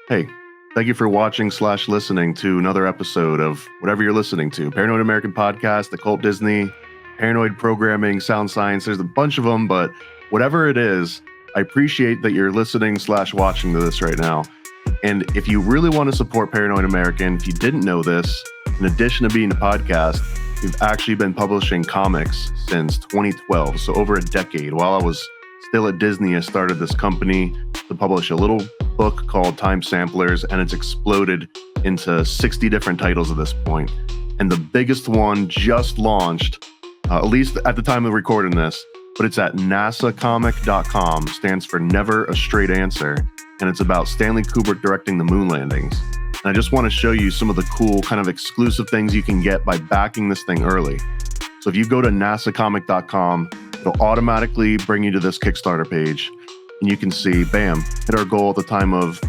Hey, thank you for watching / listening to another episode of whatever you're listening to. Paranoid American Podcast, Occult Disney, Paranoid Programming, Sound Science. There's a bunch of them, but whatever it is, I appreciate that you're listening / watching to this right now. And if you really want to support Paranoid American, if you didn't know this, in addition to being a podcast, we've actually been publishing comics since 2012, so over a decade. While I was still at Disney, I started this company to publish a little book called Time Samplers, and it's exploded into 60 different titles at this point. And the biggest one just launched, at least at the time of recording this, but it's at nasacomic.com, stands for Never a Straight Answer, and it's about Stanley Kubrick directing the moon landings. And I just want to show you some of the cool kind of exclusive things you can get by backing this thing early. So if you go to nasacomic.com, it'll automatically bring you to this Kickstarter page. And you can see, bam, hit our goal at the time of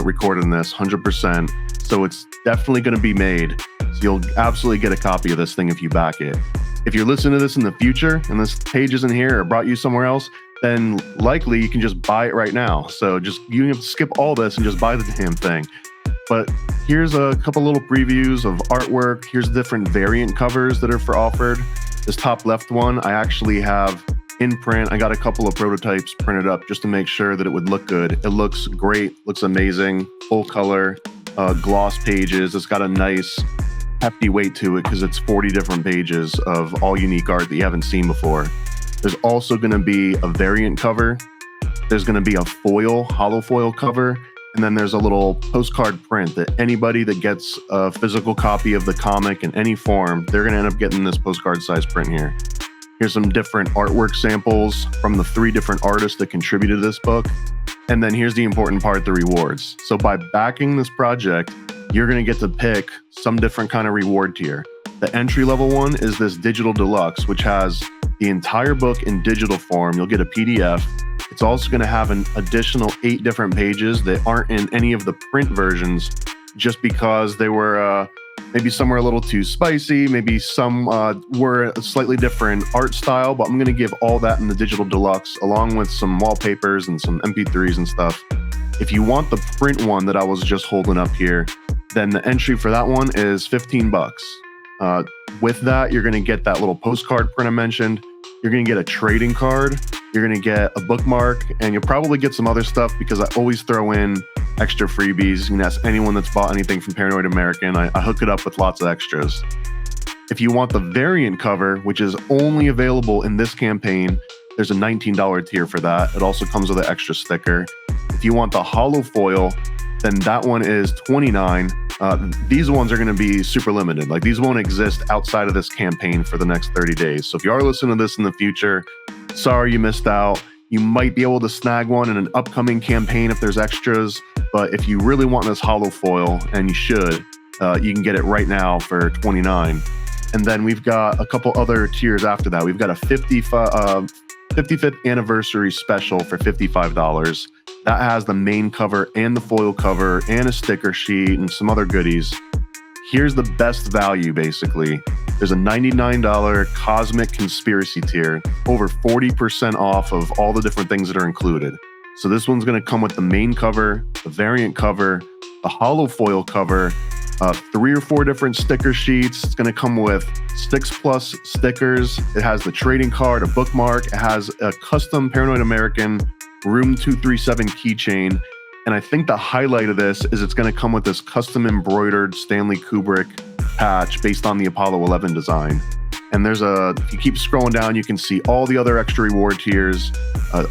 recording this, 100%. So it's definitely going to be made. So you'll absolutely get a copy of this thing if you back it. If you're listening to this in the future and this page isn't here or brought you somewhere else, then likely you can just buy it right now. So you have to skip all this and just buy the damn thing. But here's a couple little previews of artwork. Here's different variant covers that are offered. This top left one, I actually have in print. I got a couple of prototypes printed up just to make sure that it would look good. It looks great, looks amazing, full color, gloss pages. It's got a nice hefty weight to it because it's 40 different pages of all unique art that you haven't seen before. There's also going to be a variant cover. There's going to be a hollow foil cover. And then there's a little postcard print that anybody that gets a physical copy of the comic in any form, they're going to end up getting this postcard size print here. Here's some different artwork samples from the 3 different artists that contributed to this book. And then here's the important part, the rewards. So by backing this project, you're going to get to pick some different kind of reward tier. The entry level one is this digital deluxe, which has the entire book in digital form. You'll get a PDF. It's also going to have an additional 8 different pages that aren't in any of the print versions just because they were maybe some were a little too spicy, maybe some were a slightly different art style, but I'm going to give all that in the digital deluxe along with some wallpapers and some MP3s and stuff. If you want the print one that I was just holding up here, then the entry for that one is $15. With that, you're going to get that little postcard print I mentioned. You're going to get a trading card. You're going to get a bookmark, and you'll probably get some other stuff because I always throw in extra freebies. You can ask anyone that's bought anything from Paranoid American. I hook it up with lots of extras. If you want the variant cover, which is only available in this campaign, there's a $19 tier for that. It also comes with an extra sticker. If you want the hollow foil, then that one is $29. These ones are going to be super limited. Like, these won't exist outside of this campaign for the next 30 days. So if you are listening to this in the future, sorry you missed out. You might be able to snag one in an upcoming campaign if there's extras. But if you really want this hollow foil, and you should, you can get it right now for $29. And then we've got a couple other tiers after that. We've got a 55th anniversary special for $55. That has the main cover and the foil cover and a sticker sheet and some other goodies. Here's the best value, basically. There's a $99 Cosmic Conspiracy tier, over 40% off of all the different things that are included. So this one's going to come with the main cover, the variant cover, the hollow foil cover, 3 or 4 different sticker sheets. It's going to come with 6+ stickers. It has the trading card, a bookmark. It has a custom Paranoid American Room 237 keychain. And I think the highlight of this is it's going to come with this custom embroidered Stanley Kubrick patch based on the Apollo 11 design. And if you keep scrolling down, you can see all the other extra reward tiers.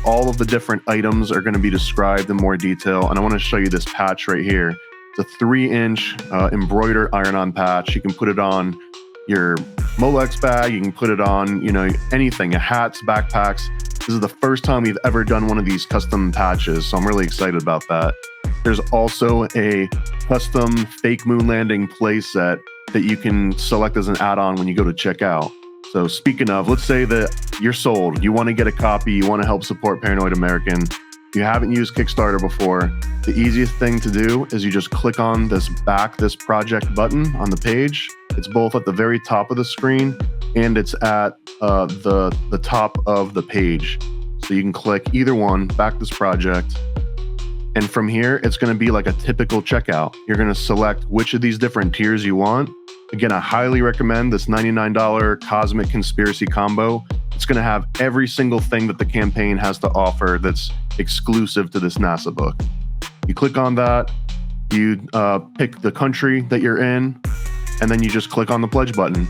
All of the different items are going to be described in more detail. And I want to show you this patch right here. It's a 3-inch embroidered iron-on patch. You can put it on your Molex bag. You can put it on, anything, hats, backpacks. This is the first time we've ever done one of these custom patches, so I'm really excited about that. There's also a custom fake moon landing playset that you can select as an add-on when you go to check out. So speaking of, let's say that you're sold, you want to get a copy, you want to help support Paranoid American, you haven't used Kickstarter before, the easiest thing to do is you just click on this back this project button on the page. It's both at the very top of the screen and it's at the top of the page. So you can click either one, back this project. And from here, it's going to be like a typical checkout. You're going to select which of these different tiers you want. Again, I highly recommend this $99 Cosmic Conspiracy combo. It's going to have every single thing that the campaign has to offer that's exclusive to this NASA book. You click on that, you pick the country that you're in, and then you just click on the pledge button.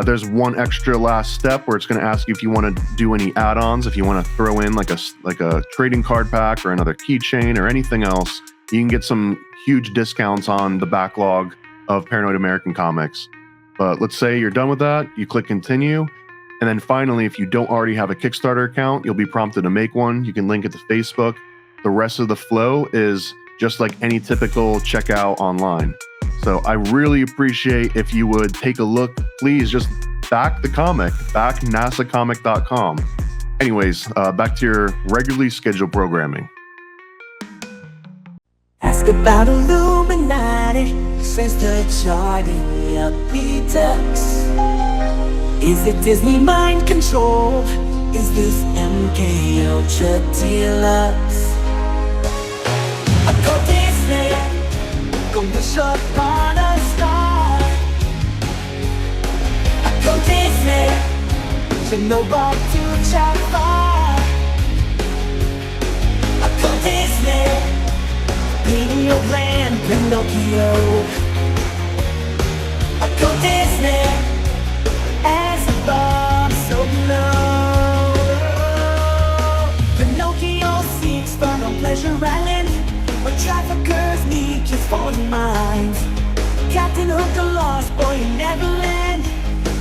There's one extra last step where it's going to ask you if you want to do any add-ons, if you want to throw in like a trading card pack or another keychain or anything else. You can get some huge discounts on the backlog of Paranoid American comics. But let's say you're done with that, you click continue, and then finally, if you don't already have a Kickstarter account, you'll be prompted to make one. You can link it to Facebook. The rest of the flow is just like any typical checkout online. So I really appreciate if you would take a look. Please just back the comic, back nasacomic.com. Anyways, back to your regularly scheduled programming. Ask about Illuminati, since the charting of P-Tex. Is it Disney mind control? Is this MK Ultra Deluxe? Occult Disney, go wish upon a star. Occult Disney, should know what to check for. Occult Disney, Neverland, Pinocchio. Occult Disney, as above, so below. Pinocchio seeks fun on Pleasure Island, where traffickers need just foreign minds. Captain Hook, a lost boy in Neverland,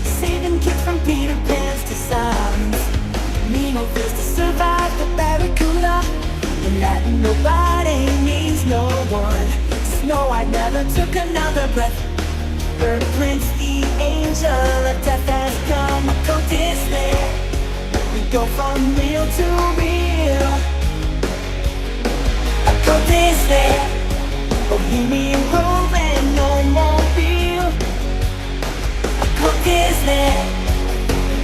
saving kids from Peter Pan's designs. Nemo feels to survive the Barracuda, and that nobody means no one. Snow White never took another breath. Bird Prince, the angel of death has come. Occult Disney, we go from real to real. Occult Disney, Bohemian Grove and no more real. Occult Disney,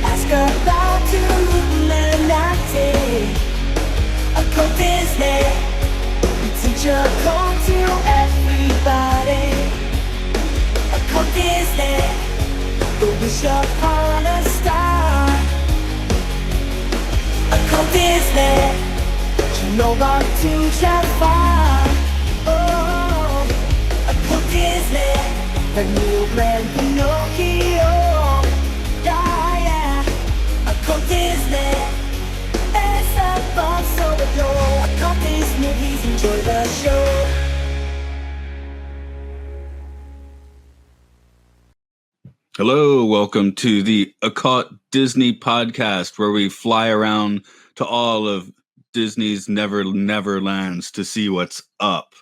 ask about Illuminati. Occult Disney, we teach occult to everybody. Occult Disney, go wish upon a star. Occult Disney, you know what to check for. Oh, Occult Disney, the new brand Pinocchio. Yeah, yeah, Occult Disney, it's above so below. Occult Disney, please enjoy the show. Hello, welcome to the Occult Disney podcast, where we fly around to all of Disney's Neverlands to see what's up.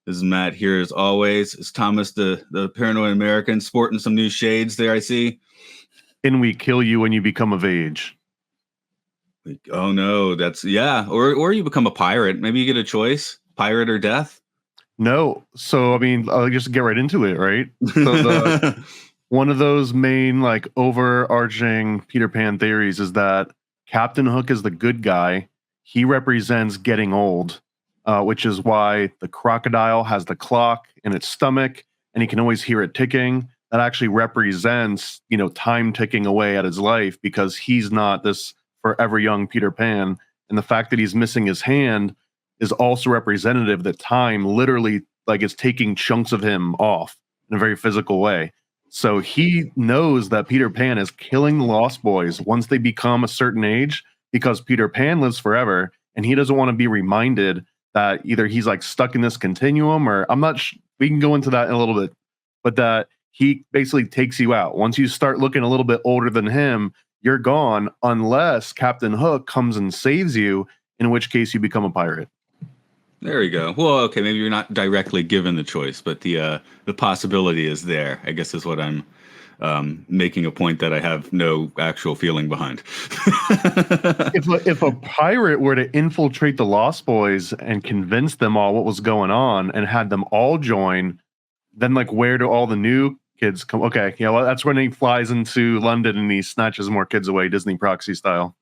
This is Matt here as always. It's Thomas, the Paranoid American, sporting some new shades there, I see. Can we kill you when you become of age? Oh no, that's, yeah. Or you become a pirate. Maybe you get a choice, pirate or death. No. So, I mean, I'll just get right into it, right? So one of those main, like, overarching Peter Pan theories is that Captain Hook is the good guy. He represents getting old, which is why the crocodile has the clock in its stomach, and he can always hear it ticking. That actually represents, time ticking away at his life, because he's not this forever young Peter Pan. And the fact that he's missing his hand is also representative that time literally, like, is taking chunks of him off in a very physical way. So he knows that Peter Pan is killing the Lost Boys once they become a certain age, because Peter Pan lives forever, and he doesn't want to be reminded that either he's like stuck in this continuum, or I'm not we can go into that in a little bit, but that he basically takes you out. Once you start looking a little bit older than him, you're gone, unless Captain Hook comes and saves you, in which case you become a pirate. There we go. Well, okay, maybe you're not directly given the choice, but the possibility is there, I guess, is what I'm making a point that I have no actual feeling behind. If a pirate were to infiltrate the Lost Boys and convince them all what was going on and had them all join, then, like, where do all the new kids come? Okay, yeah, well, that's when he flies into London and he snatches more kids away, Disney proxy style.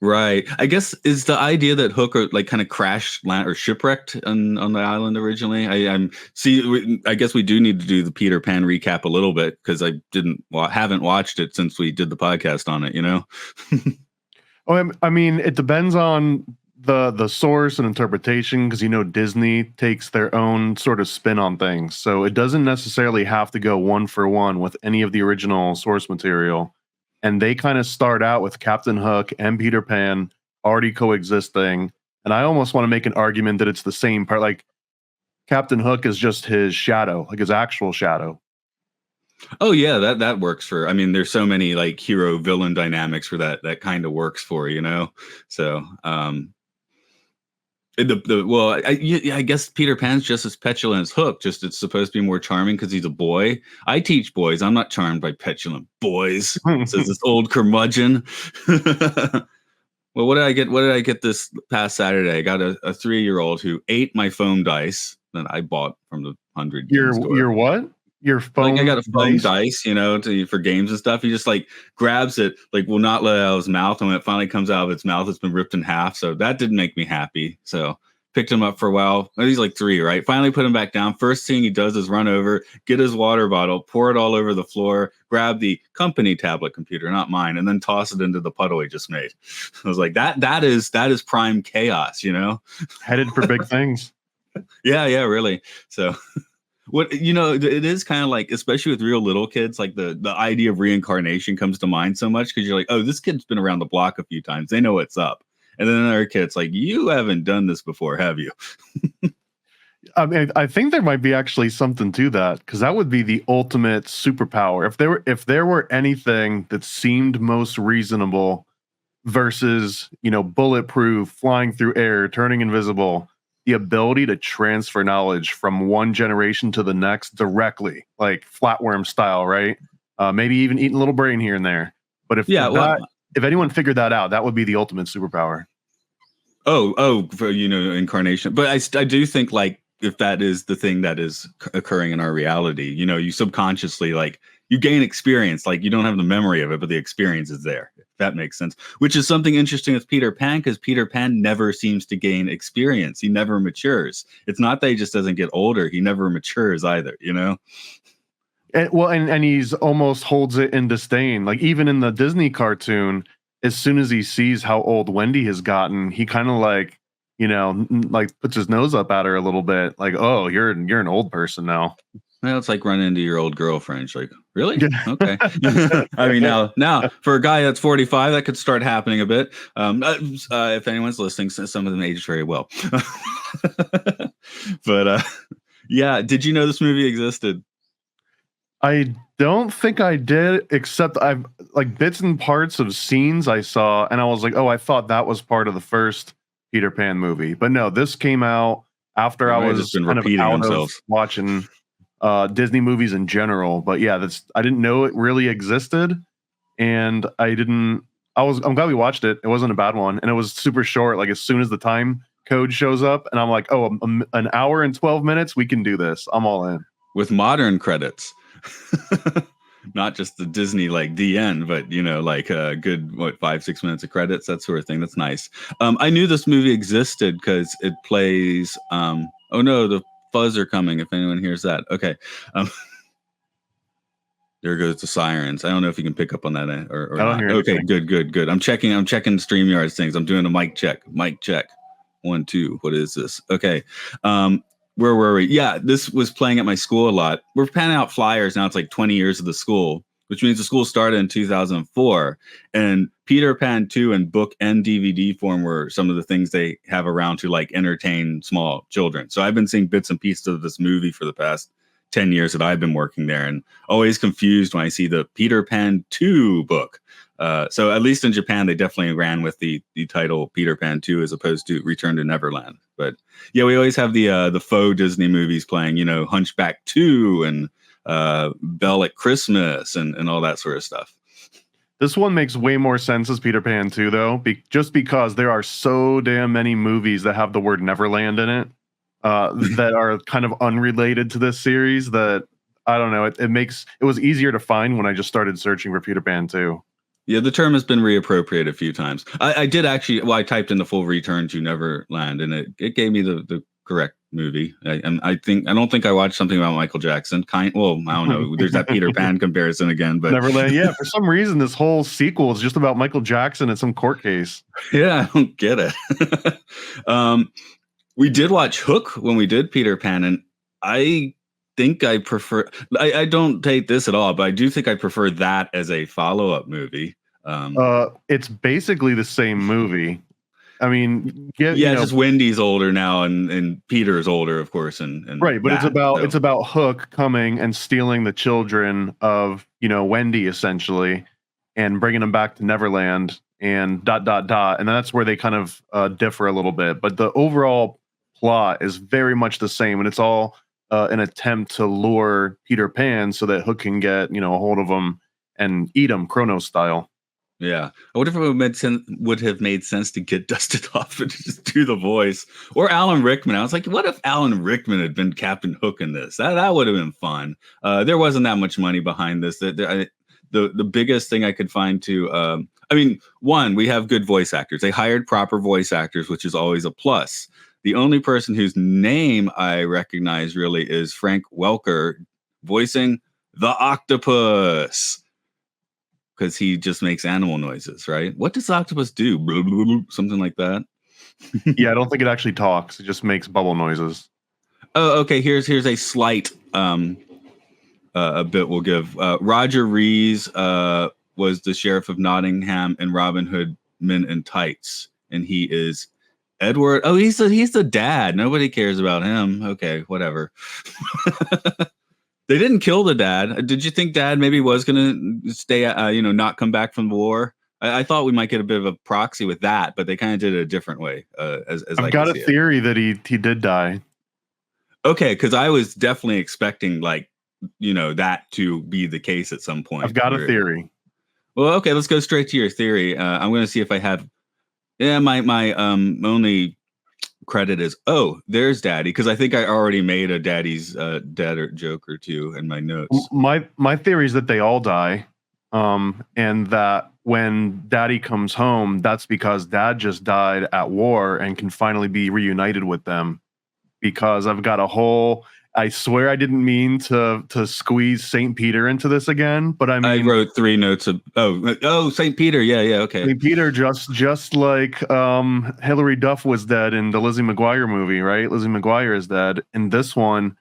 Right. I guess is the idea that Hook like kind of crashed land or shipwrecked on the island originally. I guess we do need to do the Peter Pan recap a little bit because I haven't watched it since we did the podcast on it. You know. Oh, I mean, it depends on the source and interpretation because Disney takes their own sort of spin on things, so it doesn't necessarily have to go one for one with any of the original source material. And they kind of start out with Captain Hook and Peter Pan already coexisting. And I almost want to make an argument that it's the same part. Like Captain Hook is just his shadow, like his actual shadow. Oh yeah, that works for. I mean, there's so many like hero villain dynamics where that kind of works for, you know. So I guess Peter Pan's just as petulant as Hook. Just it's supposed to be more charming because he's a boy. I teach boys. I'm not charmed by petulant boys. Says this old curmudgeon. Well, what did I get? What did I get this past Saturday? I got a 3-year-old who ate my foam dice that I bought from the 100. Your what? Your foam? Like I got a foam dice, for games and stuff. He just like grabs it, like will not let it out of his mouth, and when it finally comes out of its mouth, it's been ripped in half. So that didn't make me happy. So picked him up for a while. He's like 3, right? Finally put him back down. First thing he does is run over, get his water bottle, pour it all over the floor, grab the company tablet computer, not mine, and then toss it into the puddle he just made. I was like, that is prime chaos, Headed for big things. Yeah, really. So what it is kind of like, especially with real little kids, like the idea of reincarnation comes to mind so much because you're like, oh, this kid's been around the block a few times, they know what's up. And then another kid's like, you haven't done this before, have you? I mean, I think there might be actually something to that because that would be the ultimate superpower. If there were anything that seemed most reasonable versus bulletproof, flying through air, turning invisible, the ability to transfer knowledge from one generation to the next directly, like flatworm style, right? Maybe even eating a little brain here and there. But if anyone figured that out, that would be the ultimate superpower. For incarnation. But I do think like if that is the thing that is occurring in our reality, you subconsciously like you gain experience, like you don't have the memory of it, but the experience is there. If that makes sense. Which is something interesting with Peter Pan, because Peter Pan never seems to gain experience. He never matures. It's not that he just doesn't get older. He never matures either, And he's almost holds it in disdain. Like even in the Disney cartoon, as soon as he sees how old Wendy has gotten, he kind of like, like puts his nose up at her a little bit. Like, oh, you're an old person now. Well, it's like running into your old girlfriend. She's like, really? Okay. I mean, now for a guy that's 45, that could start happening a bit. If anyone's listening, some of them age very well. But yeah, did you know this movie existed? I don't think I did, except I've like bits and parts of scenes I saw, and I was like, oh, I thought that was part of the first Peter Pan movie. But no, this came out after I was kind of out of watching Disney movies in general. But yeah, I didn't know it really existed, and I'm glad we watched it. It wasn't a bad one, and it was super short. Like as soon as the time code shows up, and I'm like, oh, an hour and 12 minutes, we can do this. I'm all in. With modern credits. Not just the Disney like the end, but like a good 5-6 minutes of credits, that sort of thing. That's nice. I knew this movie existed because it plays oh no, the fuzz are coming if anyone hears that. Okay. There goes the sirens. I don't know if you can pick up on that or not. Okay, good. I'm checking StreamYard's things. I'm doing a mic check. 1 2. What is this? Okay. Where were we? Yeah, this was playing at my school a lot. We're panning out flyers now. It's like 20 years of the school, which means the school started in 2004. And Peter Pan 2 in book and DVD form were some of the things they have around to like entertain small children. So I've been seeing bits and pieces of this movie for the past 10 years that I've been working there, and always confused when I see the Peter Pan 2 book. So at least in Japan, they definitely ran with the title Peter Pan 2 as opposed to Return to Neverland. But yeah, we always have the faux Disney movies playing, Hunchback 2 and Belle at Christmas and all that sort of stuff. This one makes way more sense as Peter Pan 2, though, just because there are so damn many movies that have the word Neverland in it that are kind of unrelated to this series that, I don't know, it was easier to find when I just started searching for Peter Pan 2. Yeah, the term has been reappropriated a few times. I did actually. Well, I typed in the full Return to Neverland, and it gave me the correct movie. I don't think I watched something about Michael Jackson. Well, I don't know. There's that Peter Pan comparison again, but Neverland. Yeah, for some reason, this whole sequel is just about Michael Jackson and some court case. Yeah, I don't get it. We did watch Hook when we did Peter Pan, and I think I prefer. I don't take this at all, but I do think I prefer that as a follow-up movie. It's basically the same movie. I mean, just Wendy's older now, and Peter's older, of course, and right. But it's about Hook coming and stealing the children of Wendy essentially, and bringing them back to Neverland, and ... and that's where they kind of differ a little bit. But the overall plot is very much the same, and it's all an attempt to lure Peter Pan so that Hook can get a hold of him and eat him, Chronos style. Yeah, I wonder if it would have made sense to get dusted off and just do the voice, or Alan Rickman. I was like, what if Alan Rickman had been Captain Hook in this? That would have been fun. There wasn't that much money behind this. The biggest thing I could find one, we have good voice actors. They hired proper voice actors, which is always a plus. The only person whose name I recognize really is Frank Welker voicing the octopus, because he just makes animal noises, right? What does the octopus do? Blah, blah, blah, something like that. Yeah, I don't think it actually talks. It just makes bubble noises. Oh, okay. Here's a slight a bit we'll give. Roger Rees was the sheriff of Nottingham in Robin Hood Men in Tights, and he is Edward. Oh, he's the dad. Nobody cares about him. Okay, whatever. They didn't kill the dad. Did you think dad maybe was going to stay, not come back from the war? I thought we might get a bit of a proxy with that, but they kind of did it a different way. I've got a theory that he did die. Okay, because I was definitely expecting that to be the case at some point. I've got a theory. Well, okay, let's go straight to your theory. I'm going to see if I have. Yeah, my only credit is there's Daddy, because I think I already made a Daddy's dead joke or two in my notes. My theory is that they all die, and that when Daddy comes home, that's because Dad just died at war and can finally be reunited with them. Because I've got a whole. I swear I didn't mean to squeeze St. Peter into this again, but I wrote 3 notes of St. Peter, yeah, okay. St. Peter, just like Hilary Duff was dead in the Lizzie McGuire movie, right? Lizzie McGuire is dead. In this one,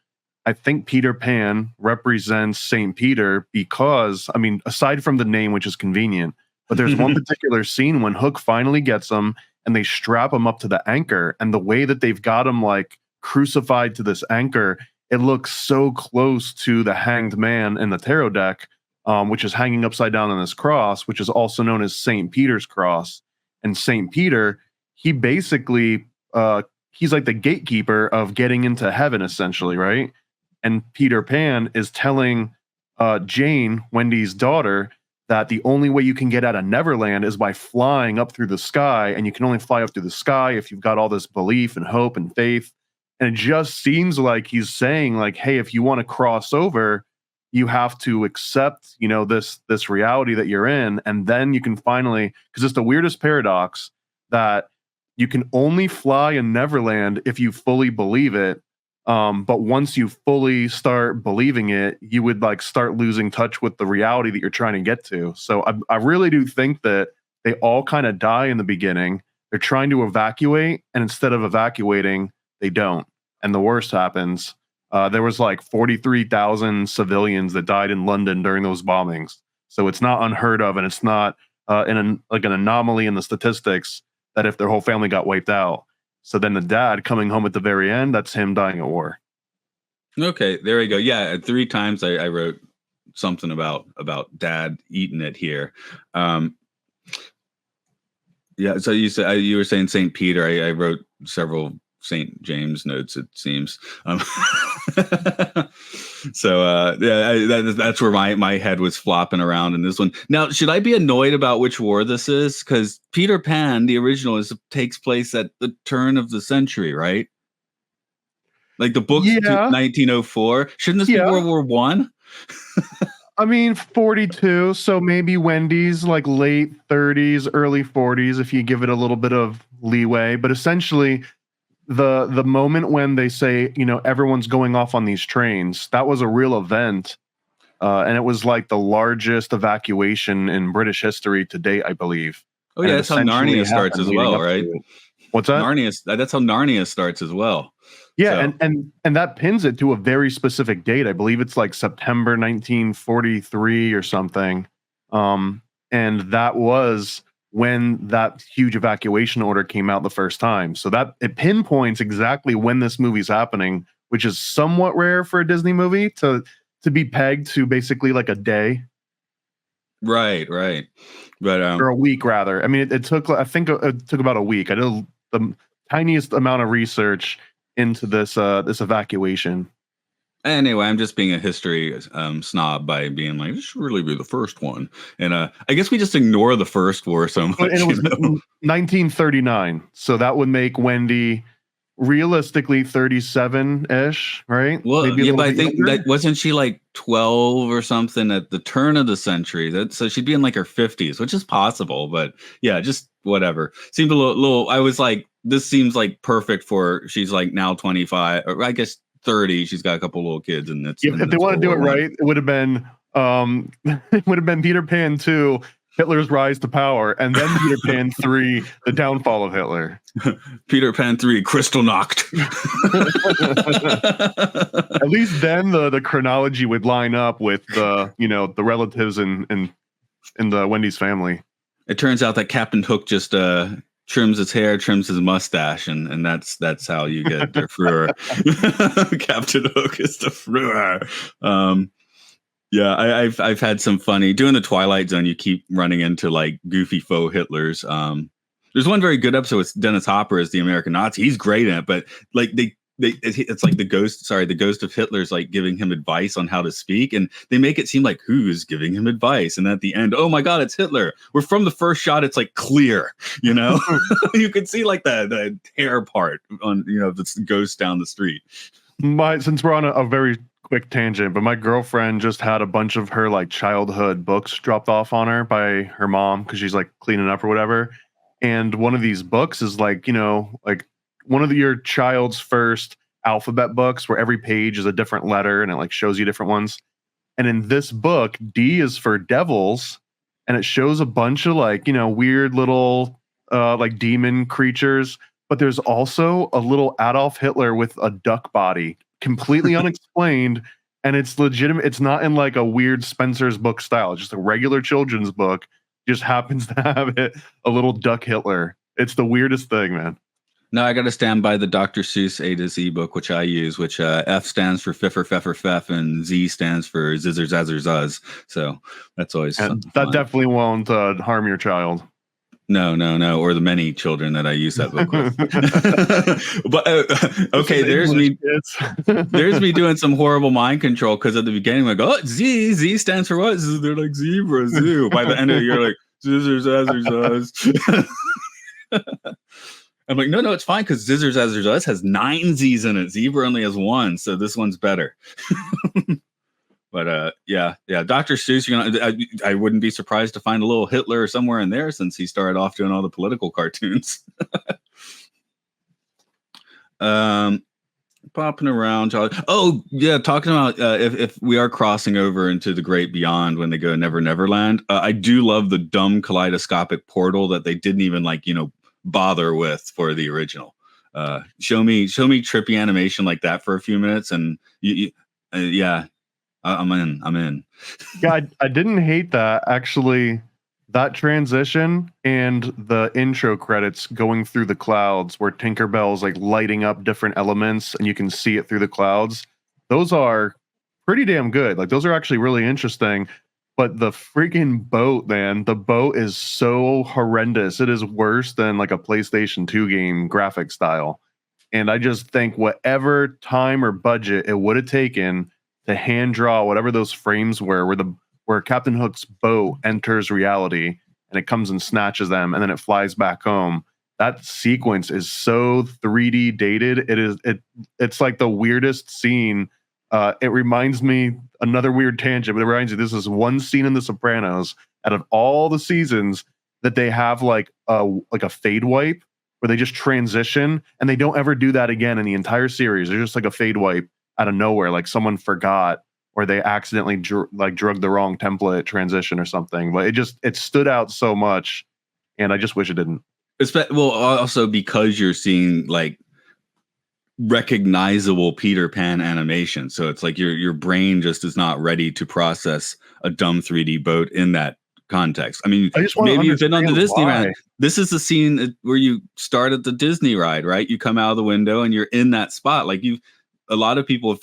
I think Peter Pan represents St. Peter because, aside from the name, which is convenient, but there's one particular scene when Hook finally gets him and they strap him up to the anchor, and the way that they've got him crucified to this anchor, it looks so close to the hanged man in the tarot deck, which is hanging upside down on this cross, which is also known as St. Peter's cross. And St. Peter, he basically, he's like the gatekeeper of getting into heaven, essentially, right? And Peter Pan is telling Jane, Wendy's daughter, that the only way you can get out of Neverland is by flying up through the sky, and you can only fly up through the sky if you've got all this belief and hope and faith. And it just seems like he's saying, hey, if you want to cross over, you have to accept, this reality that you're in. And then you can finally, because it's the weirdest paradox that you can only fly in Neverland if you fully believe it. But once you fully start believing it, you would start losing touch with the reality that you're trying to get to. So I really do think that they all kind of die in the beginning. They're trying to evacuate, and instead of evacuating, they don't. And the worst happens. There was 43,000 civilians that died in London during those bombings. So it's not unheard of, and it's not an anomaly in the statistics that if their whole family got wiped out. So then the dad coming home at the very end, that's him dying at war. Okay, there we go. Yeah, 3 times I wrote something about dad eating it here. Yeah, so you were saying St. Peter. I wrote several St. James notes, it seems. That's where my head was flopping around in this one. Now, should I be annoyed about which war this is? Because Peter Pan, the original, takes place at the turn of the century, right? The book's 1904. Shouldn't this be World War I? I mean, 42, so maybe Wendy's like late 30s, early 40s, if you give it a little bit of leeway. But essentially, the moment when they say, everyone's going off on these trains, that was a real event. And it was like the largest evacuation in British history to date, I believe. Oh And yeah, it that's how essentially Narnia starts happened as leading well, up to right? it. What's that? That's how Narnia starts as well. Yeah, So, and that pins it to a very specific date. I believe it's like September 1943 or something. And that was when that huge evacuation order came out the first time. So that it pinpoints exactly when this movie's happening, which is somewhat rare for a Disney movie to be pegged to basically like a day right. But or a week rather. I mean, it took, I think it took about a week. I did the tiniest amount of research into this evacuation. anyway, I'm just being a history snob by being like, this should really be the first one. And I guess we just ignore the first war so much. And it was 1939, so that would make Wendy realistically 37-ish, right? Well, Maybe a yeah, little but I bit think younger? that wasn't she like 12 or something at the turn of the century. So she'd be in like her 50s, which is possible. But yeah, just whatever. Seemed a little. I was like, this seems like perfect for. She's like now 25, or I guess 30. She's got a couple little kids, and it's. If they want to do it right, it would have been it would have been Peter Pan 2, Hitler's rise to power, and then Peter Pan 3, the downfall of Hitler. Peter Pan 3, Crystal Knocked. At least then the chronology would line up with the the relatives in the Wendy's family. It turns out that Captain Hook just trims his hair, trims his mustache, and that's how you get Der Fuhrer. Captain Hook is the Fuhrer. Yeah, I've had some funny doing the Twilight Zone. You keep running into like goofy faux Hitlers. There's one very good episode with Dennis Hopper as the American Nazi. He's great in it, but like it's like the ghost of Hitler's like giving him advice on how to speak, and they make it seem like who's giving him advice, and at the end, oh my god, it's Hitler. We're from the first shot, it's like clear, you can see like the hair part on the ghost down the street. Since we're on a very quick tangent, but my girlfriend just had a bunch of her like childhood books dropped off on her by her mom because she's like cleaning up or whatever. And one of these books is like, like one of your child's first alphabet books where every page is a different letter and it like shows you different ones. And in this book, D is for devils, and it shows a bunch of like, weird little like demon creatures. But there's also a little Adolf Hitler with a duck body, completely unexplained, and it's legitimate. It's not in like a weird Spencer's book style. It's just a regular children's book. Just happens to have a little duck Hitler. It's the weirdest thing, man. No, I got to stand by the Dr. Seuss A to Z book, which I use, which F stands for Fiffer, Feffer, Feff, and Z stands for Zizzer, Zazzer, Zuzz. So that's always that definitely won't harm your child. No, or the many children that I use that book with. But okay, there's me doing some horrible mind control because at the beginning I'm like, oh, Z stands for what? They're like zebra, zoo. By the end of it, you're like Zizzer, Zazzer, Zuzz. I'm like, no, it's fine because Zizzer, Zazzer, Zuzz has 9 Z's in it. Zebra only has 1, so this one's better. But yeah, Dr. Seuss, I wouldn't be surprised to find a little Hitler somewhere in there since he started off doing all the political cartoons. Popping around. Oh, yeah, talking about if we are crossing over into the great beyond when they go Neverland, I do love the dumb kaleidoscopic portal that they didn't even bother with for the original. Show me trippy animation like that for a few minutes, and yeah. I'm in. Yeah, I didn't hate that. Actually, that transition and the intro credits going through the clouds where Tinkerbell's like lighting up different elements and you can see it through the clouds. Those are pretty damn good. Like those are actually really interesting. But the freaking boat, man, the boat is so horrendous. It is worse than like a PlayStation 2 game graphic style. And I just think whatever time or budget it would have taken to hand draw whatever those frames were, where Captain Hook's boat enters reality and it comes and snatches them and then it flies back home. That sequence is so 3D dated. It's like the weirdest scene It reminds me, another weird tangent, but it reminds you, this is one scene in The Sopranos out of all the seasons that they have like a fade wipe where they just transition, and they don't ever do that again in the entire series. There's just like a fade wipe out of nowhere, like someone forgot or they accidentally drug the wrong template transition or something. But it stood out so much, and I just wish it didn't. Well, also because you're seeing like recognizable Peter Pan animation, so it's like your brain just is not ready to process a dumb 3D boat in that context. I mean, maybe you've been on the Disney ride. This is the scene where you start at the Disney ride, right? You come out of the window and you're in that spot. Like a lot of people have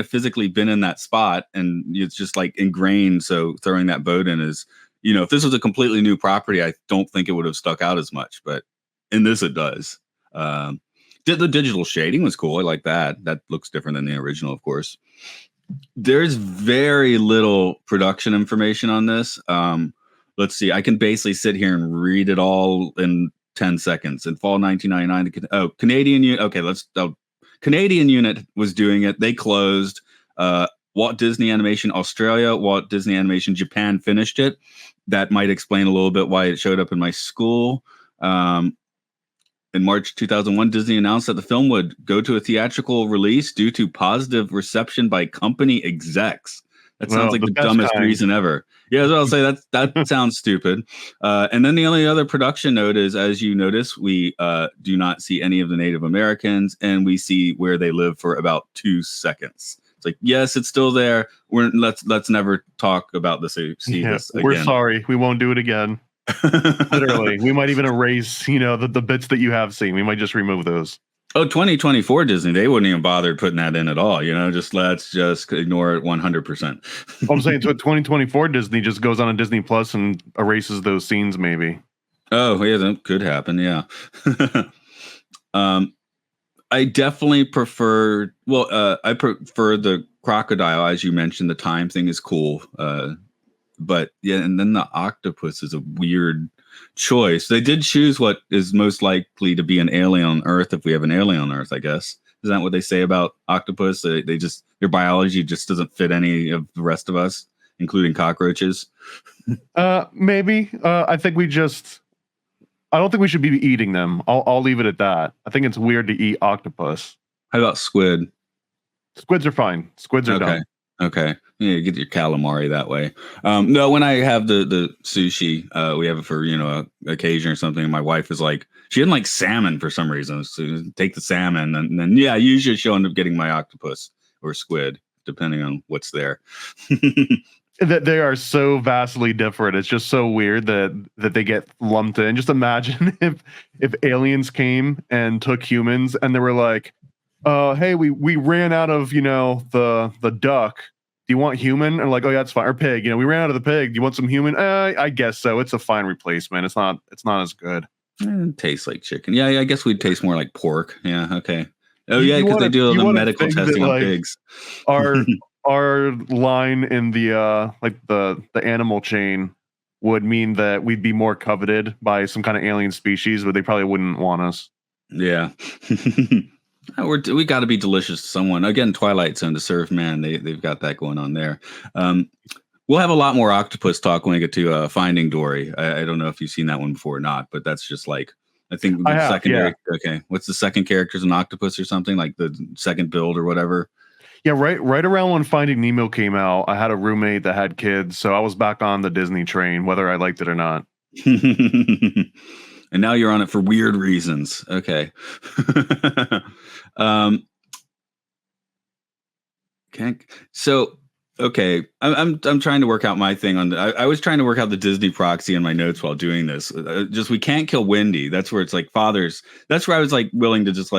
physically been in that spot, and it's just like ingrained. So throwing that boat in is, if this was a completely new property, I don't think it would have stuck out as much. But in this, it does. The digital shading was cool. I like that. That looks different than the original, of course. There's very little production information on this. Let's see. I can basically sit here and read it all in 10 seconds. In fall 1999, Canadian unit. Okay, Canadian unit was doing it. They closed. Walt Disney Animation Australia, Walt Disney Animation Japan finished it. That might explain a little bit why it showed up in my school. In March 2001, Disney announced that the film would go to a theatrical release due to positive reception by company execs. That sounds like the dumbest reason ever. Yeah, I'll say that sounds stupid. And then the only other production note is, as you notice, we do not see any of the Native Americans, and we see where they live for about 2 seconds. It's like, yes, it's still there. Let's never talk about this. This again. We're sorry. We won't do it again. Literally, we might even erase, the bits that you have seen. We might just remove those. Oh, 2024 Disney, they wouldn't even bother putting that in at all. Let's just ignore it 100%. I'm saying, so 2024 Disney just goes on a Disney Plus and erases those scenes, maybe. Oh, yeah, that could happen. Yeah. I definitely prefer. I prefer the crocodile, as you mentioned. The time thing is cool. But yeah, and then the octopus is a weird choice. They did choose what is most likely to be an alien on Earth if we have an alien on Earth, I guess. Is that what they say about octopus? They just, their biology just doesn't fit any of the rest of us, including cockroaches. Maybe. I don't think we should be eating them. I'll leave it at that. I think it's weird to eat octopus. How about squid? Squids are fine. Squids are done. Okay. Yeah, you get your calamari that way. No, when I have the sushi, we have it for, a occasion or something. And my wife is like, she didn't like salmon for some reason. So take the salmon and then, yeah, usually she'll end up getting my octopus or squid, depending on what's there. That they are so vastly different. It's just so weird that they get lumped in. Just imagine if aliens came and took humans and they were like, hey, we ran out of, the duck. Do you want human? And like, oh yeah, that's fine. Or pig. We ran out of the pig. Do you want some human? I guess so. It's a fine replacement. It's not as good. It tastes like chicken. Yeah, I guess we'd taste more like pork. Yeah, okay. Oh yeah, because they do all the medical testing on pigs. Our line in the the animal chain would mean that we'd be more coveted by some kind of alien species, but they probably wouldn't want us. Yeah. We got to be delicious to someone. Again, Twilight Zone to serve man. They've got that going on there. We'll have a lot more octopus talk when we get to Finding Dory. I don't know if you've seen that one before or not, but that's just like, I think the secondary. Yeah. Okay, what's the second character's an octopus or something, like the second build or whatever. Yeah, right around when Finding Nemo came out, I had a roommate that had kids, so I was back on the Disney train, whether I liked it or not. And now you're on it for weird reasons. Okay. Okay. I'm trying to work out my thing on I was trying to work out the Disney proxy in my notes while doing this. We can't kill Wendy. That's where it's like fathers. That's where I was like willing to just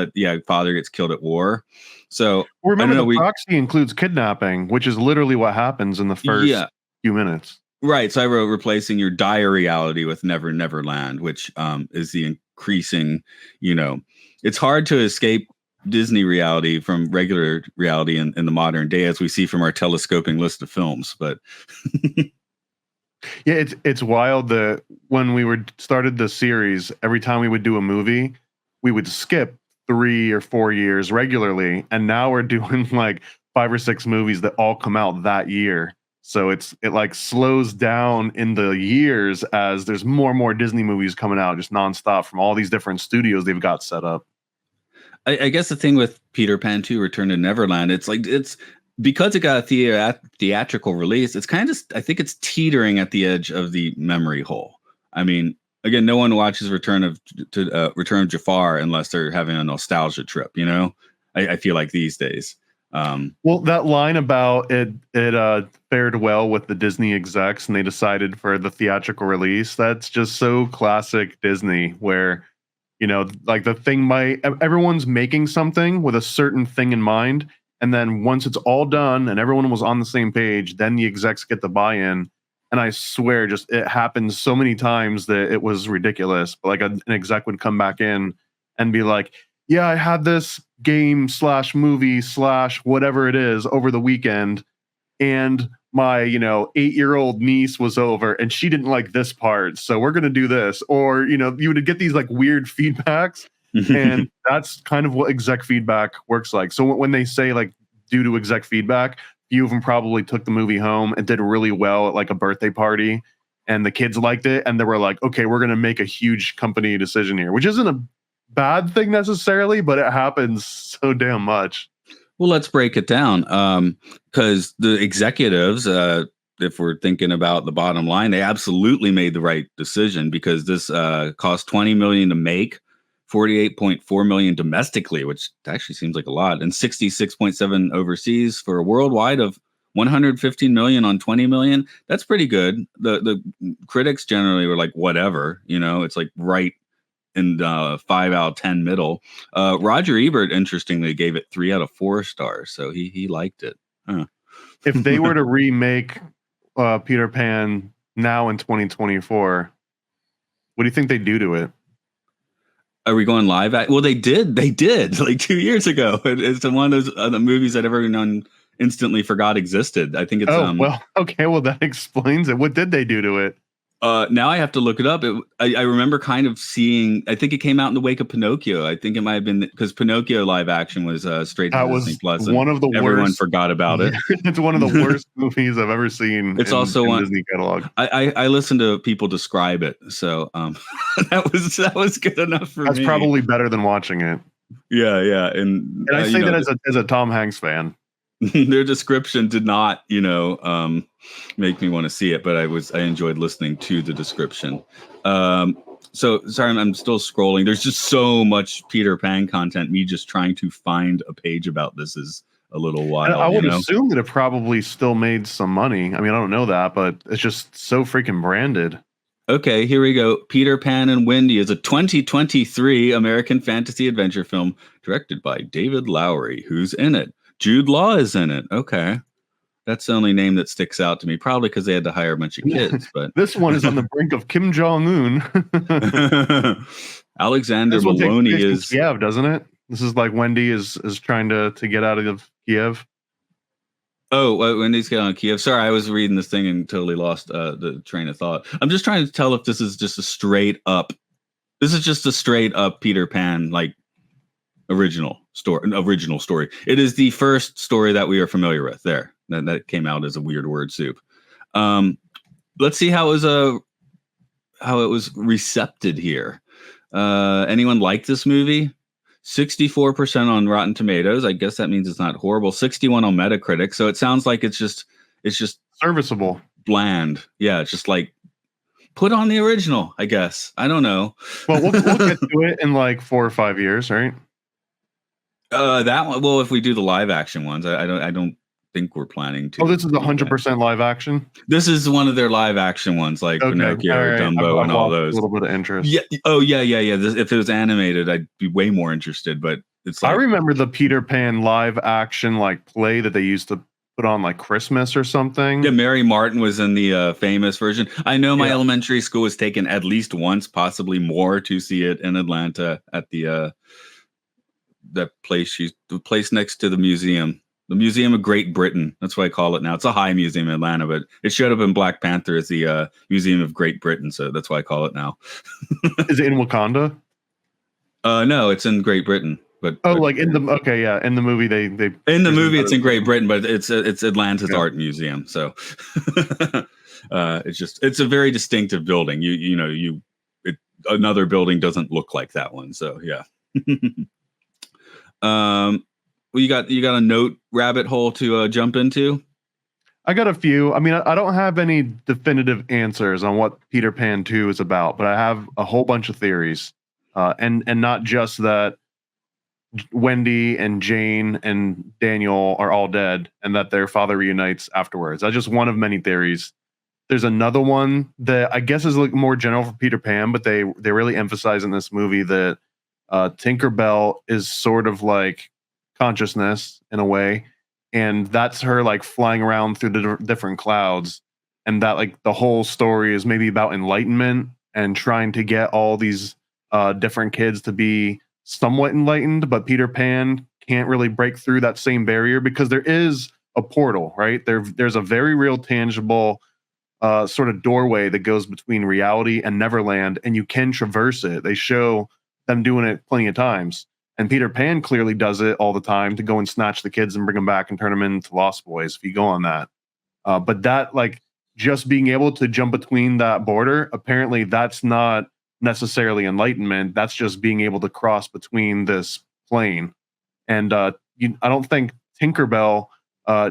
father gets killed at war. So remember, the proxy includes kidnapping, which is literally what happens in the first few minutes. Right. So I wrote replacing your dire reality with Neverland, which is the increasing, it's hard to escape Disney reality from regular reality in the modern day, as we see from our telescoping list of films. But yeah, it's wild that when we started the series, every time we would do a movie, we would skip 3 or 4 years regularly. And now we're doing like 5 or 6 movies that all come out that year. So it like slows down in the years as there's more and more Disney movies coming out just nonstop from all these different studios they've got set up. I guess the thing with Peter Pan 2 Return to Neverland, it's because it got a theatrical release, it's kind of, I think it's teetering at the edge of the memory hole. I mean, again, no one watches Return of Jafar unless they're having a nostalgia trip, you know? I feel like these days. Well, that line about it fared well with the Disney execs and they decided for the theatrical release, that's just so classic Disney where, you know, like everyone's making something with a certain thing in mind. And then once it's all done and everyone was on the same page, then the execs get the buy-in. And I swear, just it happened so many times that it was ridiculous. But like an exec would come back in and be like, yeah, I had this game / movie / whatever it is over the weekend. And my, 8-year-old niece was over and she didn't like this part. So we're going to do this. Or, you would get these like weird feedbacks. And that's kind of what exec feedback works like. So when they say like due to exec feedback, few of them probably took the movie home and did really well at like a birthday party and the kids liked it. And they were like, okay, we're going to make a huge company decision here, which isn't a bad thing necessarily, but it happens so damn much. Well, let's break it down. Because the executives, if we're thinking about the bottom line, they absolutely made the right decision because this cost $20 million to make, $48.4 million domestically, which actually seems like a lot, and $66.7 overseas for a worldwide of $115 million on $20 million. That's pretty good. The critics generally were like, whatever, it's like right in 5 out of 10 middle. Roger Ebert, interestingly, gave it 3 out of 4 stars, so he liked it. Huh. If they were to remake Peter Pan now in 2024, what do you think they'd do to it? Are we going live? Well, they did like 2 years ago. It's one of those movies that everyone instantly forgot existed. I think it's. Well, okay. Well, that explains it. What did they do to it? Now I have to look it up. I remember kind of seeing. I think it came out in the wake of Pinocchio. I think it might have been because Pinocchio live action was straight to Disney Plus. One of the everyone worst. Forgot about it. It's one of the worst movies I've ever seen. It's also in Disney catalog. I listened to people describe it, so that was good enough for me. That's probably better than watching it. Yeah, and I say that as a Tom Hanks fan. Their description did not, make me want to see it, but I enjoyed listening to the description. So sorry, I'm still scrolling. There's just so much Peter Pan content. Me just trying to find a page about this is a little wild. I would assume that it probably still made some money. I mean, I don't know that, but it's just so freaking branded. Okay, here we go. Peter Pan and Wendy is a 2023 American fantasy adventure film directed by David Lowery, who's in it. Jude Law is in it. Okay. That's the only name that sticks out to me, probably because they had to hire a bunch of kids. But this one is on the brink of Kim Jong-un. Alexander Maloney is Kiev, doesn't it? This is like Wendy is trying to get out of Kiev. Oh, Wendy's getting on Kiev. Sorry, I was reading this thing and totally lost the train of thought. I'm just trying to tell if this is just a straight up Peter Pan like original story. It is the first story that we are familiar with there. That came out as a weird word soup. Let's see how it was recepted here. Anyone like this movie? 64% on Rotten Tomatoes. I guess that means it's not horrible. 61 on Metacritic. So it sounds like it's just serviceable, bland. Yeah, it's just like put on the original, I guess. I don't know. Well, we'll get to it in like 4 or 5 years, right? That one. Well, if we do the live action ones, I don't think we're planning to. Oh, this is 100% live action. This is one of their live action ones, like Pinocchio, or Dumbo, and all those. A little bit of interest. Yeah. Oh, yeah. If it was animated, I'd be way more interested. But it's. Like, I remember the Peter Pan live action like play that they used to put on like Christmas or something. Yeah, Mary Martin was in the famous version. I know my elementary school was taken at least once, possibly more, to see it in Atlanta at the place next to the museum. The Museum of Great Britain. That's what I call it now. It's a high museum in Atlanta, but it showed up in Black Panther as the Museum of Great Britain. So that's why I call it now. Is it in Wakanda? No, it's in Great Britain. But like in the in the movie they in the movie it's in Great Britain, but it's Atlanta's art museum. So it's a very distinctive building. Another building doesn't look like that one. So yeah. Well, you got a note rabbit hole to jump into? I got a few. I mean, I don't have any definitive answers on what Peter Pan 2 is about, but I have a whole bunch of theories. And not just that Wendy and Jane and Daniel are all dead and that their father reunites afterwards. That's just one of many theories. There's another one that I guess is like more general for Peter Pan, but they really emphasize in this movie that Tinkerbell is sort of like consciousness in a way, and that's her like flying around through the different clouds, and that like the whole story is maybe about enlightenment and trying to get all these different kids to be somewhat enlightened, but Peter Pan can't really break through that same barrier because there is a portal, right? There's a very real tangible sort of doorway that goes between reality and Neverland, and you can traverse it. They show them doing it plenty of times. And Peter Pan clearly does it all the time to go and snatch the kids and bring them back and turn them into Lost Boys if you go on that. But that, like, just being able to jump between that border, apparently that's not necessarily enlightenment. That's just being able to cross between this plane. And I don't think Tinkerbell,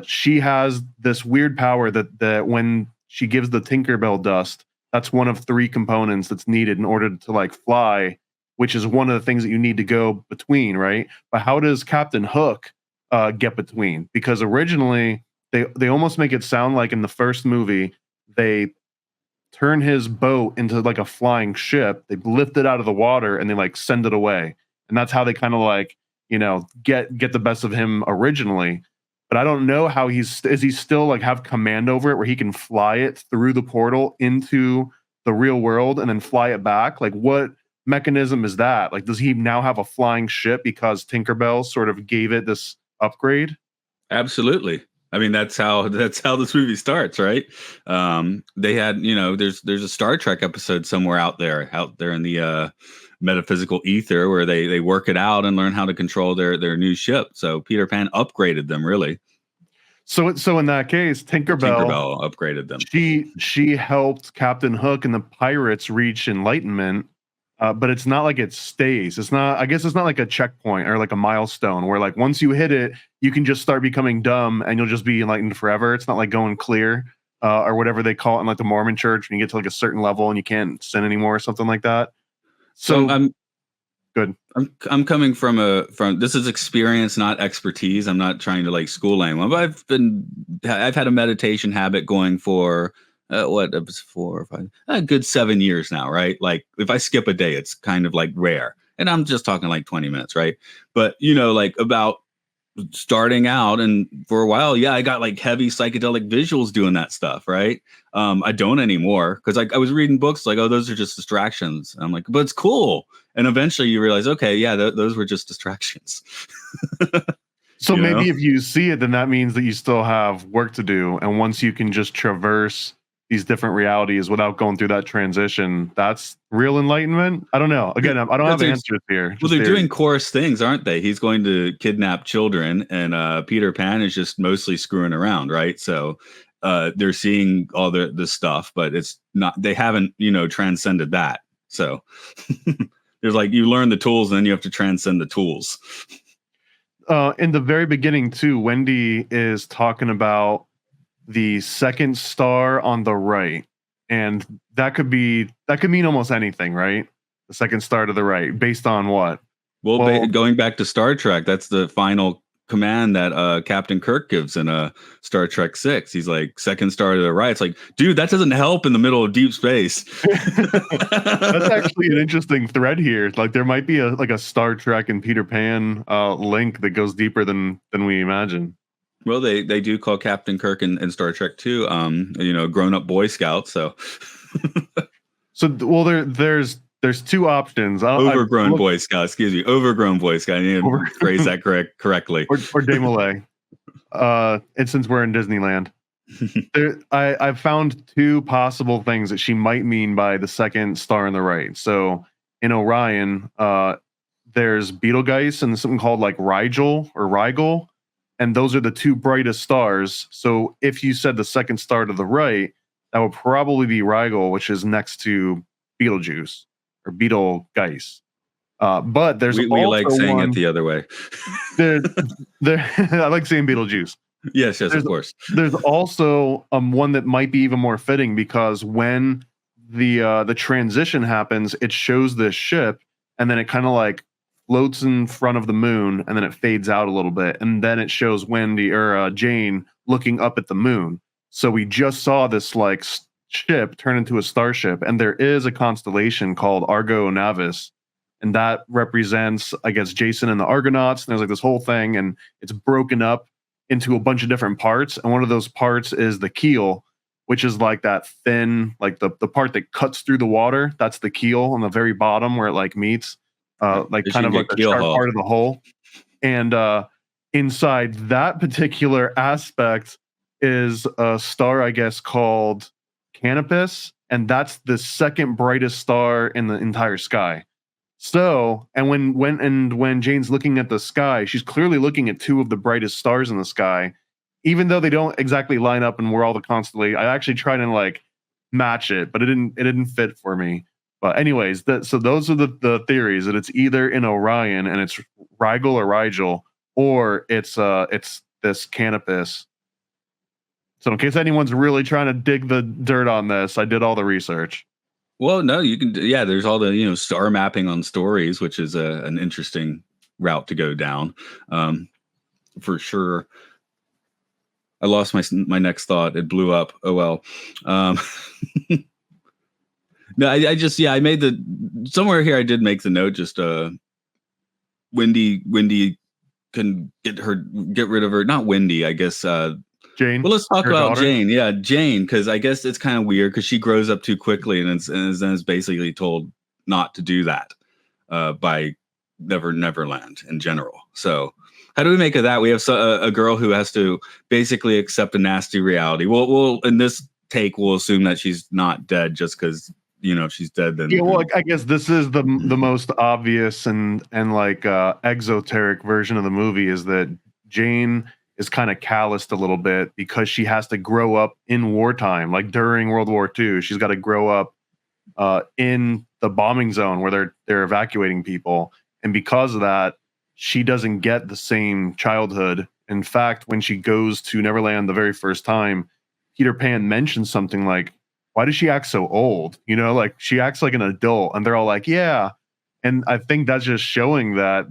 she has this weird power that when she gives the Tinkerbell dust, that's one of 3 components that's needed in order to like fly, which is one of the things that you need to go between, right? But how does Captain Hook get between? Because originally they almost make it sound like in the first movie they turn his boat into like a flying ship. They lift it out of the water and they like send it away, and that's how they kind of like get the best of him originally. But I don't know how is he still like have command over it where he can fly it through the portal into the real world and then fly it back? Like, what mechanism is that? Like, does he now have a flying ship because Tinkerbell sort of gave it this upgrade? Absolutely. I mean, that's how this movie starts, right? They had, there's a Star Trek episode somewhere out there in the metaphysical ether where they work it out and learn how to control their new ship. So Peter Pan upgraded them, really. So in that case, Tinkerbell upgraded them. She helped Captain Hook and the pirates reach enlightenment. But it's not like it stays. I guess it's not like a checkpoint or like a milestone where like once you hit it, you can just start becoming dumb and you'll just be enlightened forever. It's not like going clear or whatever they call it in like the Mormon church when you get to like a certain level and you can't sin anymore or something like that. So I'm good. I'm coming from this is experience, not expertise. I'm not trying to like school anyone, but I've had a meditation habit going for what it was 4 or 5, a good 7 years now, right? Like if I skip a day, it's kind of like rare, and I'm just talking like 20 minutes, right? But like about starting out, and for a while, yeah, I got like heavy psychedelic visuals doing that stuff, right? I don't anymore because I was reading books like, oh, those are just distractions. And I'm like, but it's cool. And eventually you realize, okay, yeah, those were just distractions. So maybe if you see it, then that means that you still have work to do. And once you can just traverse these different realities without going through that transition, that's real enlightenment. I don't know. Again, I don't have answers here. Well, they're doing coarse things, aren't they? He's going to kidnap children, and Peter Pan is just mostly screwing around, right? So they're seeing all the stuff, but it's not. They haven't, transcended that. So there's like you learn the tools, and then you have to transcend the tools. In the very beginning, too, Wendy is talking about the second star on the right, and that could mean almost anything, right? The second star to the right, based on what? Well, going back to Star Trek, that's the final command that Captain Kirk gives in Star Trek 6. He's like, second star to the right. It's like, dude, that doesn't help in the middle of deep space. That's actually an interesting thread here. Like there might be a Star Trek and Peter Pan link that goes deeper than we imagine. Well, they do call Captain Kirk in Star Trek 2, grown up Boy Scout. So, there's 2 options. Overgrown Boy Scout. Excuse me, overgrown Boy Scout. I need to phrase that correctly. Or Desmoulins. And since we're in Disneyland, I've found 2 possible things that she might mean by the second star on the right. So in Orion, there's Betelgeuse and something called like Rigel, and those are the two brightest stars. So if you said the second star to the right, that would probably be Rigel, which is next to Betelgeuse or Betelgeuse. But there's we also like saying one, it the other way. there, I like saying Betelgeuse. Yes, of course. There's also one that might be even more fitting, because when the transition happens, it shows this ship, and then it kind of like floats in front of the moon, and then it fades out a little bit, and then it shows Jane looking up at the moon. So we just saw this like ship turn into a starship, and there is a constellation called Argo Navis, and that represents, I guess, Jason and the Argonauts. And there's like this whole thing, and it's broken up into a bunch of different parts, and one of those parts is the keel, which is like that thin, like the part that cuts through the water. That's the keel on the very bottom where it like meets, like kind of like the sharp part of the hull. And inside that particular aspect is a star, I guess, called Canopus, and that's the second brightest star in the entire sky. So, and when Jane's looking at the sky, she's clearly looking at two of the brightest stars in the sky, even though they don't exactly line up and where all the constellations. I actually tried to like match it, but it didn't fit for me. But anyways, so those are the theories, that it's either in Orion and it's Rigel or Rigel, or it's this Canopus. So in case anyone's really trying to dig the dirt on this, I did all the research. Well, no, you can. Yeah, there's all the star mapping on stories, which is an interesting route to go down, for sure. I lost my next thought. It blew up. Oh well. No, I made somewhere here. I did make the note. Just Wendy can get rid of her. Not Wendy, I guess. Jane. Well, let's talk about daughter. Jane. Yeah, Jane, because I guess it's kind of weird because she grows up too quickly and is basically told not to do that by Neverland in general. So how do we make of that? We have a girl who has to basically accept a nasty reality. We'll in this take, we'll assume that she's not dead just because she's dead. Then yeah, well, I guess this is the most obvious and like exoteric version of the movie, is that Jane is kind of calloused a little bit because she has to grow up in wartime, like during World War II. She's got to grow up in the bombing zone where they're evacuating people, and because of that, she doesn't get the same childhood. In fact, when she goes to Neverland the very first time, Peter Pan mentions something like, "Why does she act so old? Like she acts like an adult," and they're all like, "Yeah." And I think that's just showing that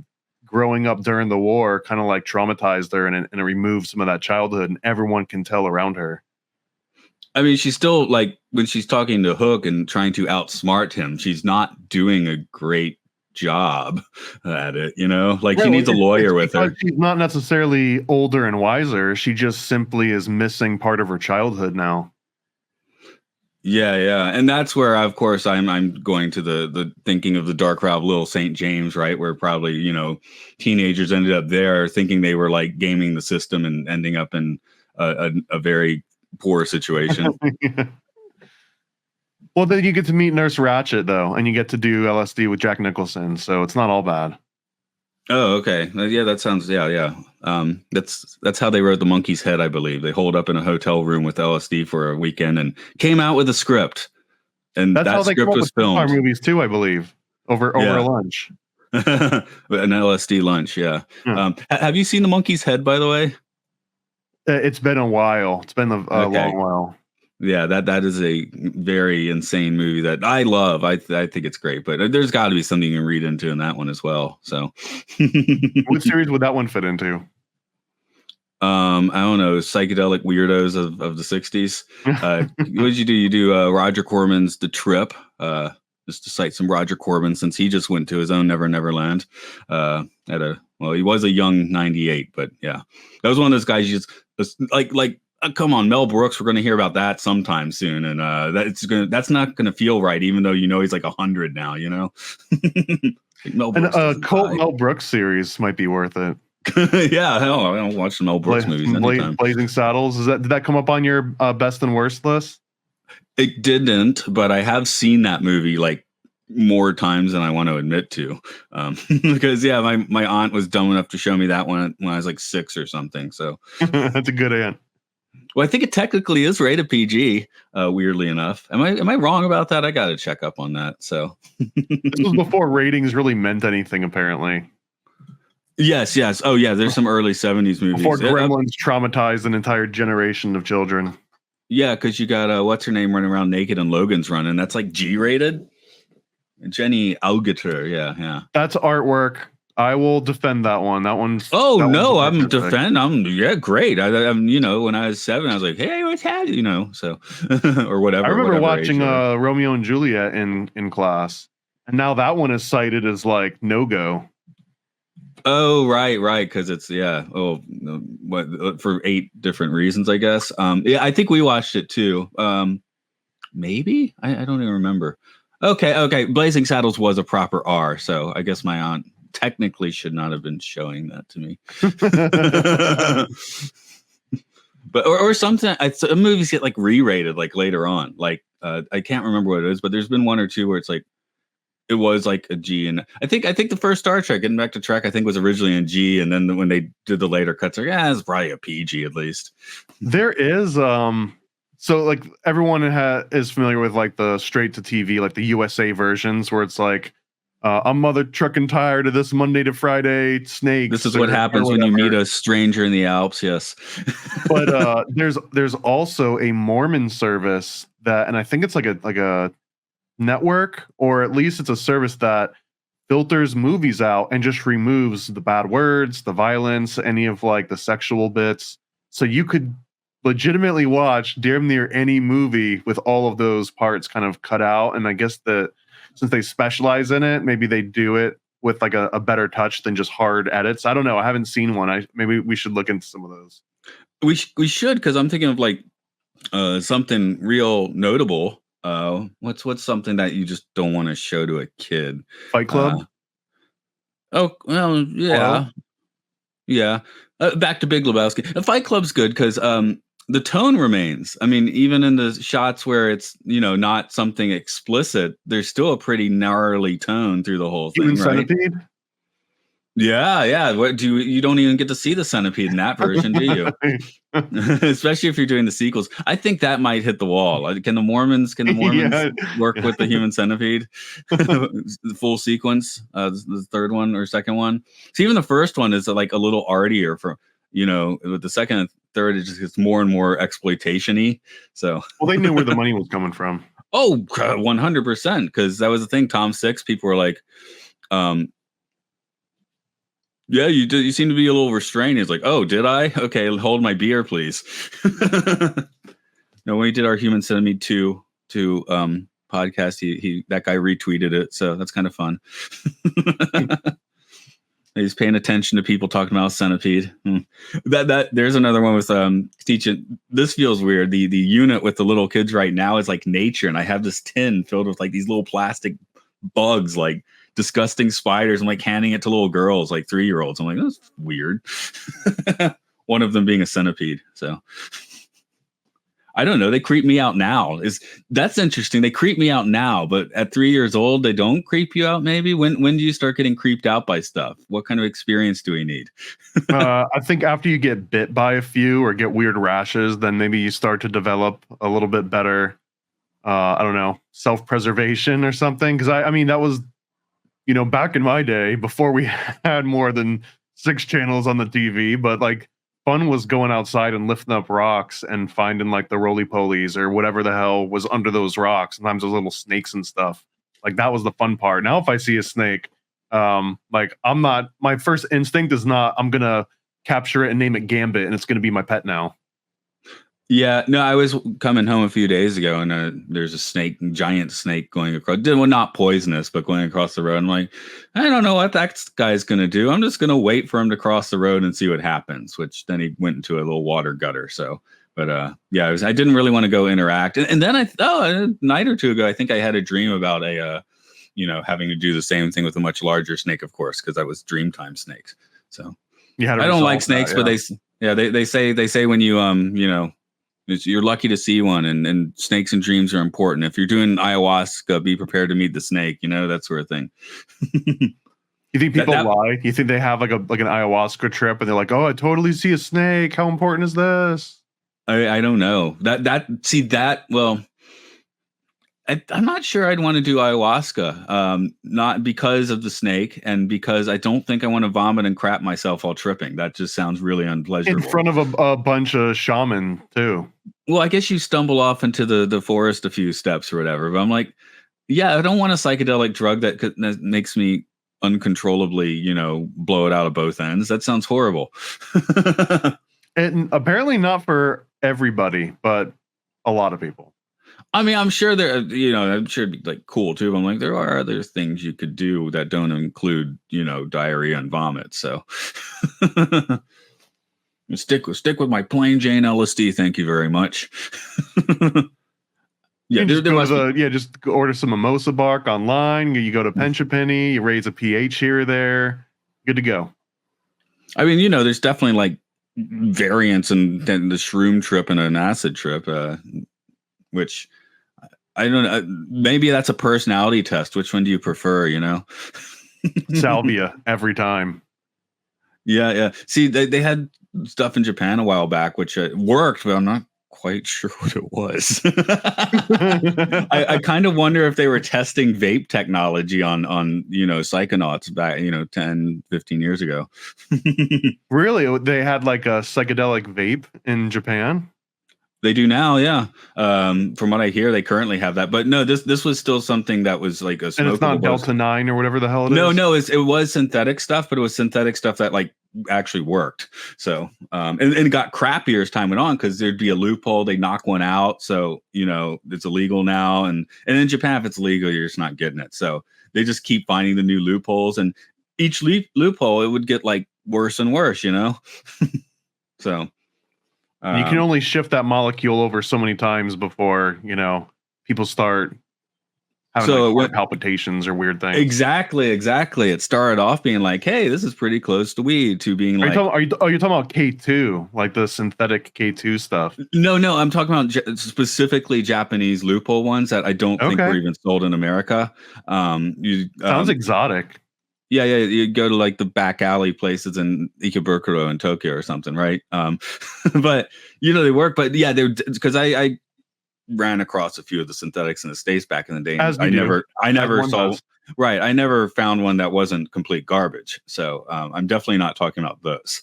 growing up during the war kind of like traumatized her, and it removed some of that childhood, and everyone can tell around her. I mean, she's still like, when she's talking to Hook and trying to outsmart him, she's not doing a great job at it, like she needs a lawyer with her. She's not necessarily older and wiser. She just simply is missing part of her childhood now. Yeah. And that's where, of course, I'm going to the thinking of the dark route of Little St. James, right? Where probably, teenagers ended up there thinking they were like gaming the system and ending up in a very poor situation. Yeah. Well, then you get to meet Nurse Ratched, though, and you get to do LSD with Jack Nicholson, so it's not all bad. Oh, okay. Yeah, that sounds, yeah. That's how they wrote The Monkey's Head, I believe. They holed up in a hotel room with LSD for a weekend and came out with a script. And that's that script was filmed. Movies too, I believe, over a lunch. An LSD lunch, yeah. Have you seen The Monkey's Head, by the way? It's been a while. It's been a long while. Yeah, that is a very insane movie that I love. I think it's great, but there's got to be something you can read into in that one as well. So, what series would that one fit into? I don't know, psychedelic weirdos of the 60s. What did you do? You do Roger Corman's The Trip, just to cite some Roger Corman, since he just went to his own Neverland. He was a young 98, but yeah, that was one of those guys. You just like. Come on, Mel Brooks. We're going to hear about that sometime soon, and that's not going to feel right, even though he's like 100 now. Mel Brooks and a cult Mel Brooks series might be worth it. Yeah, hell, I don't watch the Mel Brooks movies anytime. Blazing Saddles. Did that come up on your best and worst list? It didn't, but I have seen that movie like more times than I want to admit to. Because my aunt was dumb enough to show me that one when I was like 6 or something. So That's a good aunt. well, I think it technically is rated PG, weirdly enough. Am I wrong about that? I got to check up on that. So this was before ratings really meant anything, apparently. Yes. Oh, yeah. There's some early 70s movies. Before Gremlins traumatized an entire generation of children. Yeah, because you got, what's her name running around naked and Logan's running. That's like G-rated. Jenny Agutter. Yeah. That's artwork. I will defend that one. I'm great. I'm when I was 7, I was like, hey, what's happening? So or whatever. I remember watching age, Romeo and Juliet in class, and now that one is cited as like no-go. Oh, right, because it's for 8 different reasons, I guess. I think we watched it too. Maybe I don't even remember. Okay. Blazing Saddles was a proper R, so I guess my aunt technically should not have been showing that to me. But or something. Some movies get like re-rated like later on. Like I can't remember what it is, but there's been 1 or 2 where it's like it was like a G, and I think the first Star Trek, getting back to Trek, I think was originally in G, and then when they did the later cuts, like it's probably a PG at least. There is so like everyone is familiar with like the straight to TV, like the USA versions, where it's like I'm mother trucking tired of this Monday to Friday snakes. This is what happens when you meet a stranger in the Alps. Yes. But there's also a Mormon service that, and I think it's like a network, or at least it's a service that filters movies out and just removes the bad words, the violence, any of like the sexual bits. So you could legitimately watch damn near any movie with all of those parts kind of cut out. And I guess that since they specialize in it, maybe they do it with like a better touch than just hard edits. I don't know. I haven't seen one. Maybe we should look into some of those. We should, because I'm thinking of like something real notable. What's something that you just don't want to show to a kid? Fight Club. Oh well, yeah. Back to Big Lebowski. Fight Club's good because the tone remains. I mean, even in the shots where it's not something explicit, there's still a pretty gnarly tone through the whole thing. Human Centipede. Yeah. What you don't even get to see the centipede in that version, do you? Especially if you're doing the sequels. I think that might hit the wall. Can the Mormons work with the human centipede? The full sequence, the third one or second one. So even the first one is like a little artier for with the second and third, it just gets more and more exploitation-y. So they knew where the money was coming from. Oh, 100%, because that was the thing. Tom Six, people were like, yeah, you seem to be a little restrained. He's like, oh, did I? Okay, hold my beer, please. No, when we did our Human Centipede 2 podcast, he that guy retweeted it, so that's kind of fun. He's paying attention to people talking about centipede. That there's another one with teaching. This feels weird. The unit with the little kids right now is like nature, and I have this tin filled with like these little plastic bugs, like disgusting spiders. I'm like handing it to little girls, like 3-year-olds. I'm like, that's weird. One of them being a centipede. So I don't know. They creep me out now. That's interesting. They creep me out now, but at 3 years old, they don't creep you out. Maybe when do you start getting creeped out by stuff? What kind of experience do we need? I think after you get bit by a few or get weird rashes, then maybe you start to develop a little bit better. I don't know, self-preservation or something. Because I mean, that was, back in my day before we had more than 6 channels on the TV, but like fun was going outside and lifting up rocks and finding like the roly-polies or whatever the hell was under those rocks. Sometimes those little snakes and stuff. Like that was the fun part. Now, if I see a snake, like my first instinct is not, I'm going to capture it and name it Gambit and it's going to be my pet now. Yeah, no, I was coming home a few days ago and there's a giant snake going across. Well, not poisonous, but going across the road. I'm like, I don't know what that guy's going to do. I'm just going to wait for him to cross the road and see what happens, which then he went into a little water gutter. So, but yeah, I didn't really want to go interact. And then a night or two ago, I think I had a dream about having to do the same thing with a much larger snake, of course, because I was Dreamtime snakes. So I don't like snakes, but they say when you, You're lucky to see one, and snakes and dreams are important. If you're doing ayahuasca, be prepared to meet the snake, that sort of thing. You think people lie? You think they have like an ayahuasca trip and they're like, oh, I totally see a snake. How important is this? I don't know. Well, I'm not sure I'd want to do ayahuasca, not because of the snake and because I don't think I want to vomit and crap myself while tripping. That just sounds really unpleasurable. In front of a bunch of shaman too. Well, I guess you stumble off into the forest a few steps or whatever, but I'm like, yeah, I don't want a psychedelic drug that makes me uncontrollably, blow it out of both ends. That sounds horrible. And apparently not for everybody, but a lot of people. I mean, I'm sure I'm sure it'd be like cool too. But I'm like, there are other things you could do that don't include, diarrhea and vomit. So stick with my plain Jane LSD. Thank you very much. Yeah, just order some mimosa bark online. You go to Penny, you raise a pH here or there. Good to go. I mean, there's definitely like variants in the shroom trip and an acid trip, which I don't know. Maybe that's a personality test. Which one do you prefer? Salvia every time. Yeah. See, they had stuff in Japan a while back, which worked, but I'm not quite sure what it was. I kind of wonder if they were testing vape technology on psychonauts back 10 15 years ago. Really? They had like a psychedelic vape in Japan? They do now, yeah. From what I hear, they currently have that. But no, this was still something that was like a smokable. And it's not Delta 9 or whatever the hell it is? No, it was synthetic stuff, but it was synthetic stuff that like actually worked. So, and it got crappier as time went on because there'd be a loophole. They knock one out. So, it's illegal now. And in Japan, if it's legal, you're just not getting it. So they just keep finding the new loopholes. And each loophole, it would get like worse and worse, So... you can only shift that molecule over so many times before, people start having heart palpitations or weird things. Exactly. It started off being like, hey, this is pretty close to weed, to being like... you're talking about K2, like the synthetic K2 stuff? No, I'm talking about specifically Japanese loophole ones that I don't think were even sold in America. Sounds exotic. Yeah, you go to like the back alley places in Ikebukuro in Tokyo or something, right? But they work. But yeah, because I ran across a few of the synthetics in the States back in the day. I never saw. Right, I never found one that wasn't complete garbage. So I'm definitely not talking about those.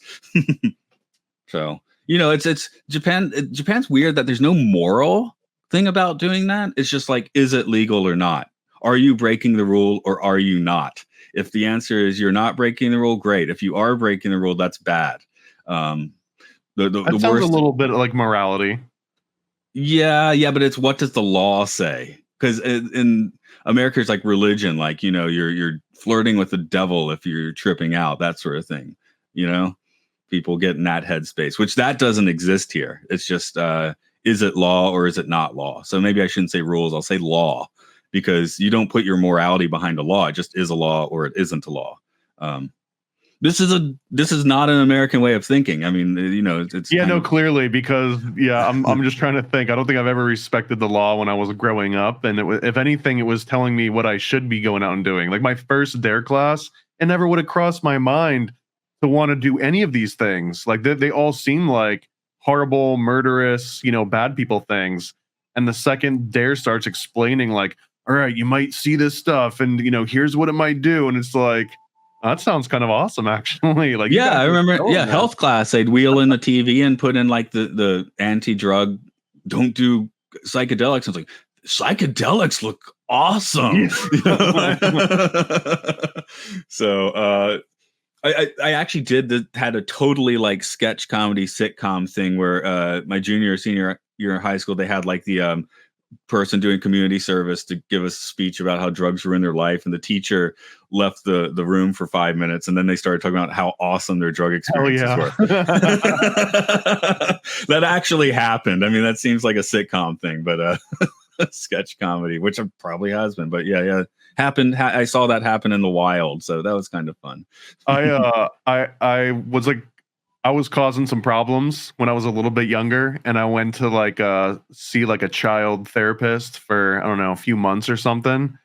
So it's Japan. Japan's weird that there's no moral thing about doing that. It's just like, is it legal or not? Are you breaking the rule or are you not? If the answer is you're not breaking the rule, great. If you are breaking the rule, that's bad. That sounds a little bit like morality. Yeah, but it's what does the law say? Because in America, it's like religion, like you're flirting with the devil if you're tripping out, that sort of thing. People get in that headspace, which that doesn't exist here. It's just is it law or is it not law? So maybe I shouldn't say rules. I'll say law. Because you don't put your morality behind a law. It just is a law or it isn't a law. This is not an American way of thinking. I mean, it's clearly, because I'm just trying to think. I don't think I've ever respected the law when I was growing up, and if anything, it was telling me what I should be going out and doing. Like my first DARE class, it never would have crossed my mind to want to do any of these things. Like they all seem like horrible, murderous, bad people things. And the second DARE starts explaining, like, all right, you might see this stuff and, here's what it might do. And it's like, that sounds kind of awesome, actually. Like, yeah, I remember. Yeah. Health class, they'd wheel in the TV and put in like the anti-drug, don't do psychedelics. It's like, psychedelics look awesome. Yeah. So, I actually had a totally like sketch comedy sitcom thing where my junior or senior year in high school, they had like the person doing community service to give us a speech about how drugs ruin their life, and the teacher left the room for 5 minutes, and then they started talking about how awesome their drug experiences were. That actually happened. I mean, that seems like a sitcom thing, but sketch comedy, which it probably has been, but yeah happened. I saw that happen in the wild, so that was kind of fun. I was like, I was causing some problems when I was a little bit younger, and I went to like see like a child therapist for, I don't know, a few months or something.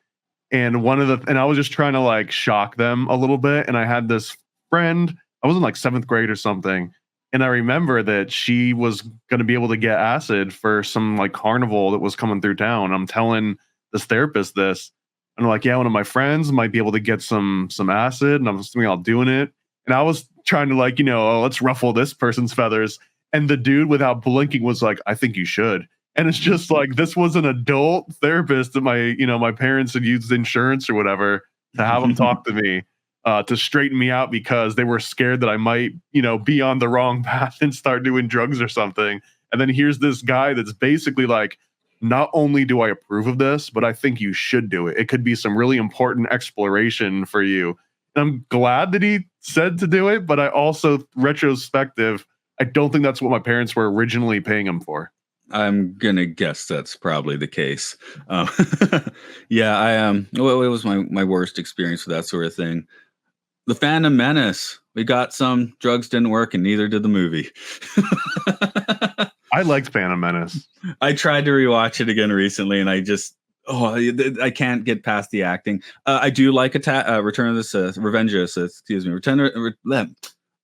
And I was just trying to like shock them a little bit. And I had this friend, I was in like 7th grade or something. And I remember that she was going to be able to get acid for some like carnival that was coming through town. I'm telling this therapist this, and I'm like, yeah, one of my friends might be able to get some acid, and I'm just thinking about doing it. And I was trying to like, let's ruffle this person's feathers. And the dude, without blinking, was like, I think you should. And it's just like, this was an adult therapist that my parents had used insurance or whatever to have him talk to me, to straighten me out because they were scared that I might, be on the wrong path and start doing drugs or something. And then here's this guy that's basically like, not only do I approve of this, but I think you should do it. It could be some really important exploration for you. And I'm glad that he said to do it, but I also, retrospective, I don't think that's what my parents were originally paying him for. I'm gonna guess that's probably the case. Yeah, well, it was my worst experience with that sort of thing. The Phantom Menace. We got some drugs, didn't work, and neither did the movie. I liked Phantom Menace. I tried to rewatch it again recently, and I can't get past the acting. I do like Return of the Sith, Revenge of the Sith. Excuse me,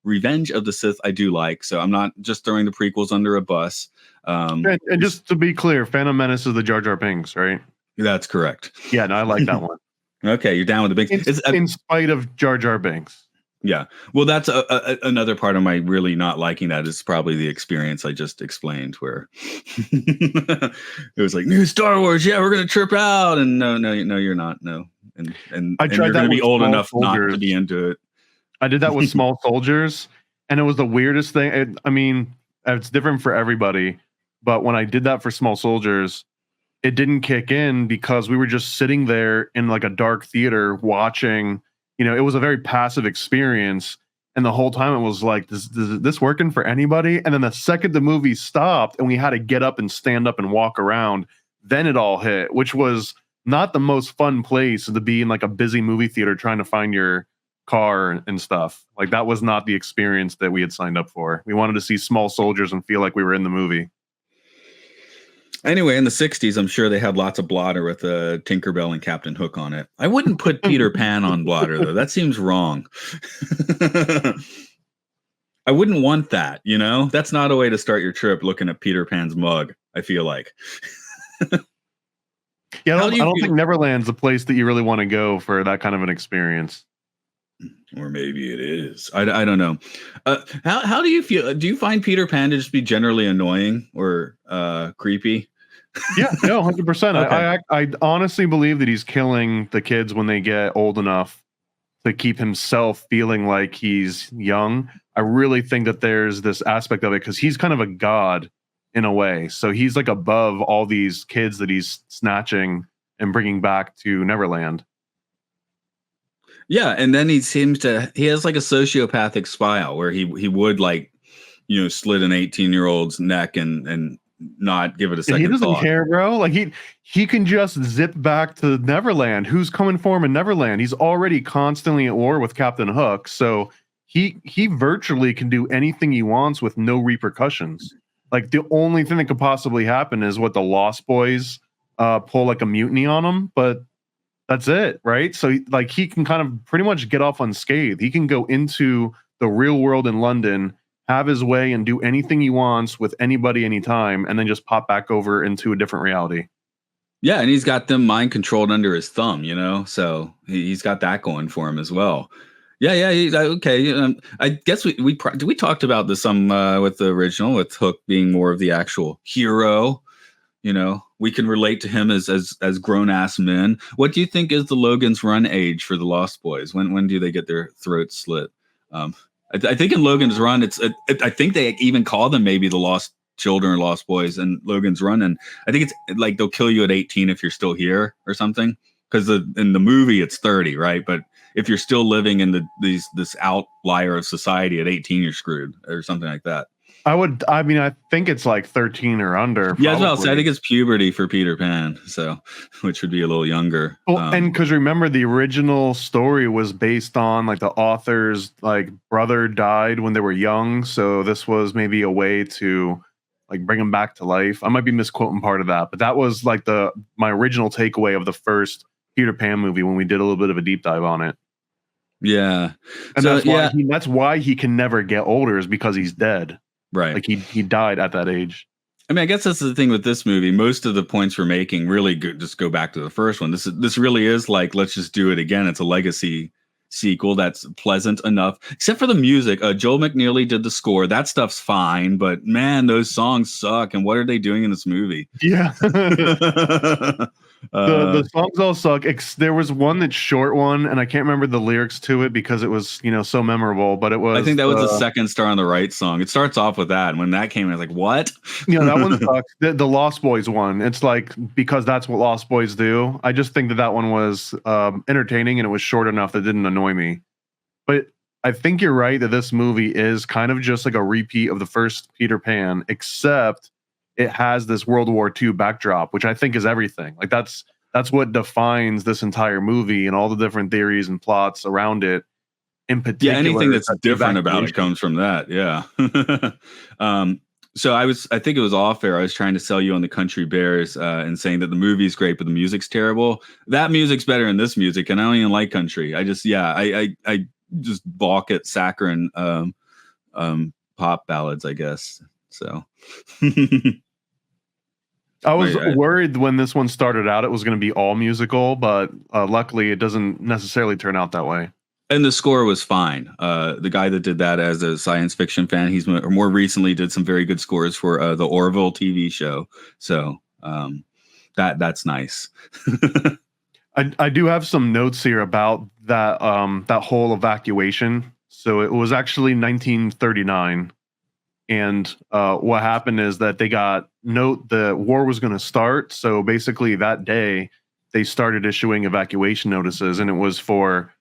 Revenge of the Sith. I do like, so I'm not just throwing the prequels under a bus. And just to be clear, Phantom Menace is the Jar Jar Binks, right? That's correct. Yeah, no, I like that one. Okay, you're down with the Binks. In spite of Jar Jar Binks. Yeah, well, that's another part of my really not liking that is probably the experience I just explained, where it was like, new Star Wars, yeah, we're gonna trip out, and no, you're not, no, and you're gonna be old enough not to be into it. I did that with Small Soldiers, and it was the weirdest thing. I mean, it's different for everybody, but when I did that for Small Soldiers, it didn't kick in because we were just sitting there in like a dark theater watching. It was a very passive experience. And the whole time it was like, is this working for anybody? And then the second the movie stopped and we had to get up and stand up and walk around, then it all hit, which was not the most fun place to be in like a busy movie theater trying to find your car and stuff. Like that was not the experience that we had signed up for. We wanted to see Small Soldiers and feel like we were in the movie. Anyway, in the 60s, I'm sure they had lots of blotter with Tinkerbell and Captain Hook on it. I wouldn't put Peter Pan on blotter, though. That seems wrong. I wouldn't want that, That's not a way to start your trip, looking at Peter Pan's mug, I feel like. Yeah, I don't think Neverland's a place that you really want to go for that kind of an experience. Or maybe it is. I don't know. How do you feel? Do you find Peter Pan to just be generally annoying or creepy? Yeah, no, 100%. Okay. I honestly believe that he's killing the kids when they get old enough to keep himself feeling like he's young. I really think that there's this aspect of it because he's kind of a god in a way. So he's like above all these kids that he's snatching and bringing back to Neverland. Yeah, and then he has like a sociopathic smile where he would like, slit an 18-year-old's neck and not give it a second thought. He doesn't care, bro. Like he can just zip back to Neverland. Who's coming for him in Neverland? He's already constantly at war with Captain Hook, so he virtually can do anything he wants with no repercussions. Like the only thing that could possibly happen is what the Lost Boys pull like a mutiny on him, but that's it, right? So like he can kind of pretty much get off unscathed. He can go into the real world in London, have his way, and do anything he wants with anybody, anytime, and then just pop back over into a different reality. Yeah, and he's got them mind controlled under his thumb, so he's got that going for him as well. Yeah, he's okay. I guess we talked about this some with the original, with Hook being more of the actual hero. We can relate to him as grown ass men. What do you think is the Logan's Run age for the Lost Boys? When do they get their throats slit? I think in Logan's Run, I think they even call them maybe the Lost Children or Lost Boys in Logan's Run, and I think it's like they'll kill you at 18 if you're still here or something. Because in the movie it's 30, right? But if you're still living in this outlier of society at 18, you're screwed or something like that. I mean, I think it's like 13 or under. Yeah, as well. So I probably. think it's puberty for Peter Pan, so which would be a little younger. Well, and because remember, the original story was based on like the author's like brother died when they were young, so this was maybe a way to like bring him back to life. I might be misquoting part of that, but that was like my original takeaway of the first Peter Pan movie when we did a little bit of a deep dive on it. Yeah, And so that's why he can never get older, is because he's dead. right. Like he died at that age. I mean, I guess that's the thing with this movie. Most of the points we're making really just go back to the first one. This really is like, let's just do it again. It's a legacy sequel that's pleasant enough, except for the music. Joel McNeely did the score. That stuff's fine, but man, those songs suck. And what are they doing in this movie? Yeah. The songs all suck. There was one that's short one, and I can't remember the lyrics to it because it was, so memorable. But it was. I think that was the second Star on the Right song. It starts off with that, and when that came, I was like, "What?" That one sucks. The Lost Boys one. It's like, because that's what Lost Boys do. I just think that one was entertaining, and it was short enough that didn't annoy me. But I think you're right that this movie is kind of just like a repeat of the first Peter Pan, except it has this World War II backdrop, which I think is everything. Like that's what defines this entire movie and all the different theories and plots around it. In particular, yeah, anything that's different about it comes from that. Yeah. So I think it was off air. I was trying to sell you on the Country Bears and saying that the movie's great, but the music's terrible. That music's better than this music, and I don't even like country. I just just balk at saccharine pop ballads, I guess. So. I was worried when this one started out it was going to be all musical, but luckily it doesn't necessarily turn out that way. And the score was fine. The guy that did that as a science fiction fan, he's more recently did some very good scores for the Orville TV show. So that's nice. I do have some notes here about that whole evacuation. So it was actually 1939. And what happened is that they got the war was going to start. So basically that day they started issuing evacuation notices, and it was for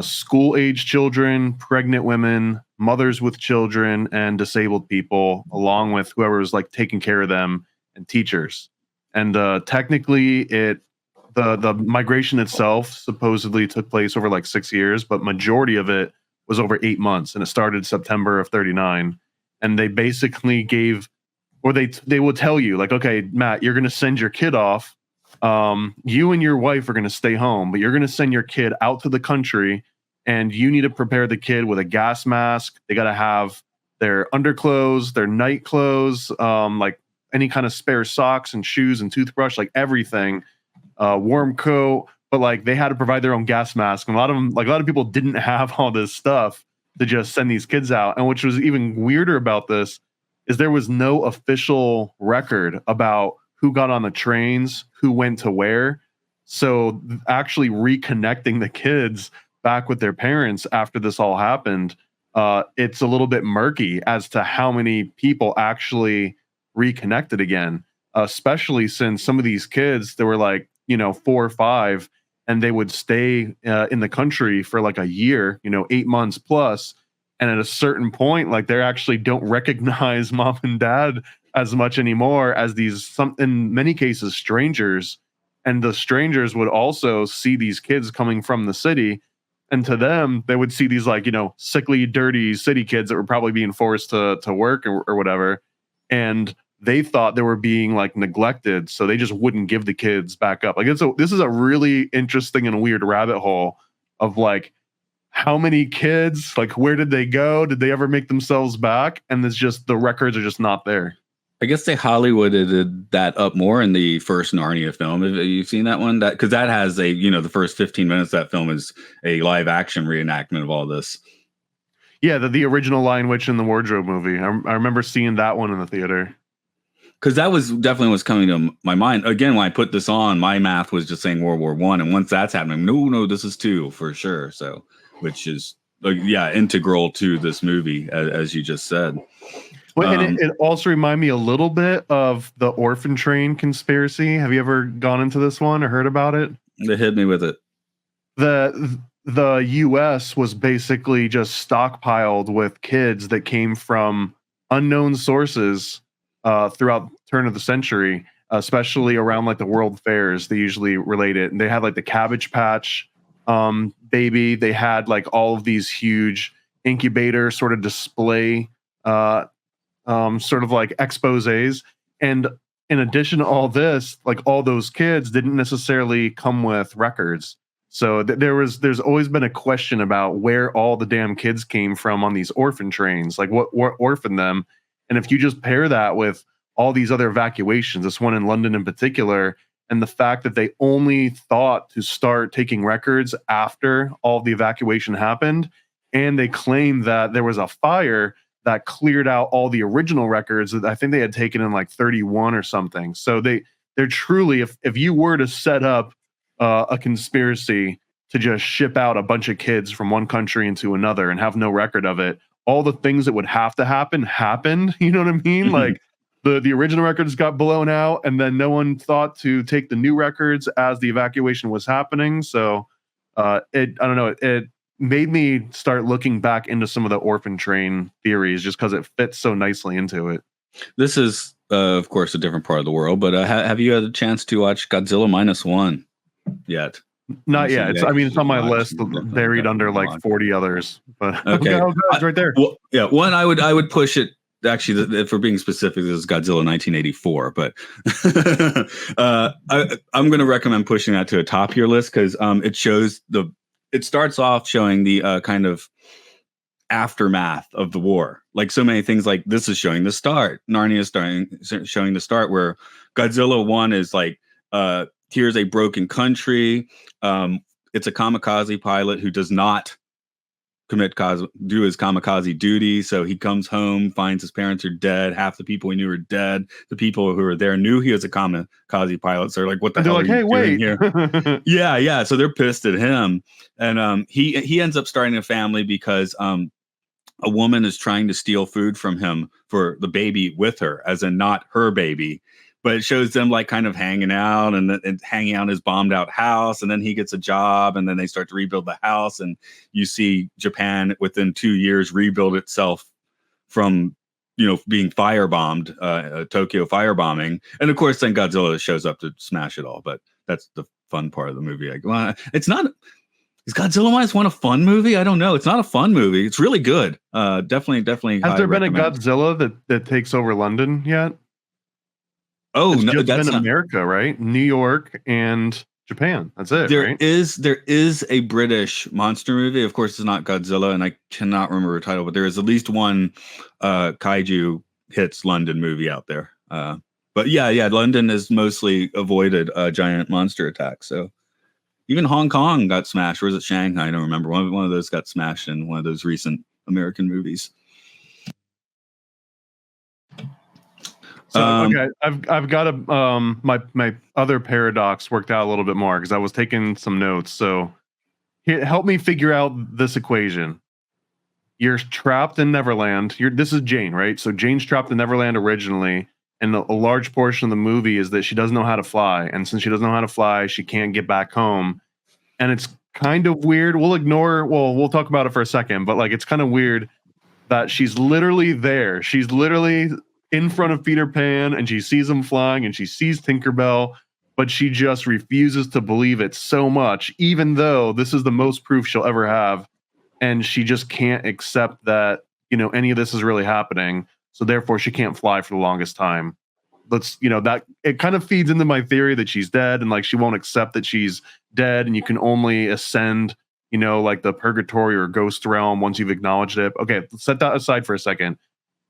school age children, pregnant women, mothers with children, and disabled people, along with whoever was like taking care of them, and teachers. And technically the migration itself supposedly took place over like 6 years, but majority of it was over 8 months, and it started September of 39. And they basically they will tell you like, okay, Matt, you're going to send your kid off. You and your wife are going to stay home, but you're going to send your kid out to the country, and you need to prepare the kid with a gas mask. They got to have their underclothes, their night clothes, like any kind of spare socks and shoes and toothbrush, like everything, warm coat. But like they had to provide their own gas mask. And a lot of people didn't have all this stuff to just send these kids out. And which was even weirder about this is there was no official record about who got on the trains, who went to where. So actually reconnecting the kids back with their parents after this all happened, it's a little bit murky as to how many people actually reconnected again, especially since some of these kids, they were like, 4 or 5, and they would stay in the country for like a year, 8 months plus. And at a certain point, like they actually don't recognize mom and dad as much anymore as in many cases, strangers. And the strangers would also see these kids coming from the city. And to them, they would see these like, sickly, dirty city kids that were probably being forced to work or whatever. And they thought they were being like neglected, so they just wouldn't give the kids back up. Like this is a really interesting and weird rabbit hole of like how many kids, like where did they go? Did they ever make themselves back? And it's just the records are just not there. I guess they Hollywooded that up more in the first Narnia film. Have you seen that one? Because that has the first 15 minutes of that film is a live action reenactment of all this. Yeah, the original Lion Witch in the Wardrobe movie. I remember seeing that one in the theater. Because that was definitely what's coming to my mind. Again, when I put this on, my math was just saying World War I. And once that's happening, no, this is 2 for sure. So, which is, integral to this movie, as you just said. Well, and it also reminded me a little bit of the Orphan Train conspiracy. Have you ever gone into this one or heard about it? They hit me with it. The U.S. was basically just stockpiled with kids that came from unknown sources throughout the turn of the century, especially around like the world fairs. They usually relate it. And they had like the Cabbage Patch baby. They had like all of these huge incubator sort of display sort of like exposés. And in addition to all this, like all those kids didn't necessarily come with records. So there's always been a question about where all the damn kids came from on these orphan trains, like what orphaned them. And if you just pair that with all these other evacuations, this one in London in particular, and the fact that they only thought to start taking records after all the evacuation happened, and they claim that there was a fire that cleared out all the original records that I think they had taken in like 31 or something. So they're truly, if you were to set up a conspiracy to just ship out a bunch of kids from one country into another and have no record of it, all the things that would have to happen happened. You know what I mean? Like the original records got blown out, and then no one thought to take the new records as the evacuation was happening. So I don't know. It made me start looking back into some of the orphan train theories just because it fits so nicely into it. This is, of course, a different part of the world, but have you had a chance to watch Godzilla -1 yet? Not yet. It's on my list, buried under like 40 others. But okay, it's right there. Well, yeah, one I would push it. Actually, if we're being specific, this is Godzilla 1984. But I'm going to recommend pushing that to the top of your list because it shows it starts off showing the kind of aftermath of the war. Like so many things, like this is showing the start. Narnia is showing the start, where Godzilla 1 is like, here's a broken country. It's a kamikaze pilot who does not do his kamikaze duty. So he comes home, finds his parents are dead. Half the people he knew are dead. The people who were there knew he was a kamikaze pilot. So they're like, what the hell are you doing here? Yeah. So they're pissed at him. And he ends up starting a family because a woman is trying to steal food from him for the baby with her, as in not her baby. But it shows them like kind of hanging out and hanging out in his bombed out house. And then he gets a job and then they start to rebuild the house. And you see Japan within 2 years rebuild itself from, being firebombed, Tokyo firebombing. And of course, then Godzilla shows up to smash it all. But that's the fun part of the movie. It's not. Is Godzilla -1 a fun movie? I don't know. It's not a fun movie. It's really good. Definitely. Has there been a Godzilla that takes over London yet? Oh, it's no, just that's been America, right? New York and Japan. That's it. There is a British monster movie. Of course, it's not Godzilla, and I cannot remember the title, but there is at least one kaiju hits London movie out there. But yeah, London has mostly avoided giant monster attacks. So even Hong Kong got smashed, or is it Shanghai? I don't remember. One of those got smashed in one of those recent American movies. So, okay, I've got my other paradox worked out a little bit more because I was taking some notes. So help me figure out this equation. You're trapped in Neverland. This is Jane, right? So Jane's trapped in Neverland originally, and a large portion of the movie is that she doesn't know how to fly. And since she doesn't know how to fly, she can't get back home. And it's kind of weird. We'll talk about it for a second, but like it's kind of weird that she's literally there. She's literally in front of Peter Pan and she sees him flying and she sees Tinkerbell, but she just refuses to believe it so much, even though this is the most proof she'll ever have. And she just can't accept that, any of this is really happening. So therefore she can't fly for the longest time. That it kind of feeds into my theory that she's dead and like she won't accept that she's dead and you can only ascend, like the purgatory or ghost realm once you've acknowledged it. Okay, set that aside for a second.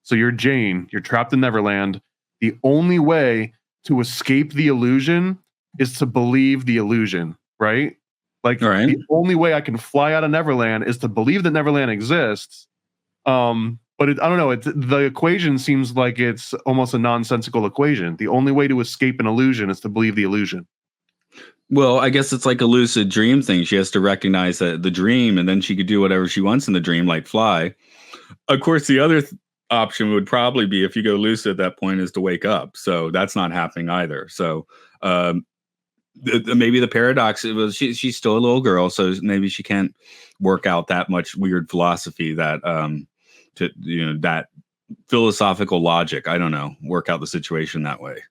So you're Jane, you're trapped in Neverland. The only way to escape the illusion is to believe the illusion, right? Like The only way I can fly out of Neverland is to believe that Neverland exists. But I don't know. The equation seems like it's almost a nonsensical equation. The only way to escape an illusion is to believe the illusion. Well, I guess it's like a lucid dream thing. She has to recognize that the dream, and then she could do whatever she wants in the dream, like fly. Of course, the other option would probably be, if you go lucid at that point, is to wake up. So that's not happening either. So maybe the paradox was she's still a little girl, so maybe she can't work out that much weird philosophy that that philosophical logic. I don't know, work out the situation that way.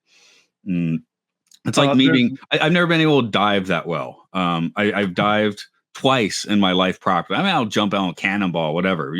It's like me being, I've never been able to dive that well. I've dived twice in my life properly. I mean, I'll jump out on cannonball, whatever,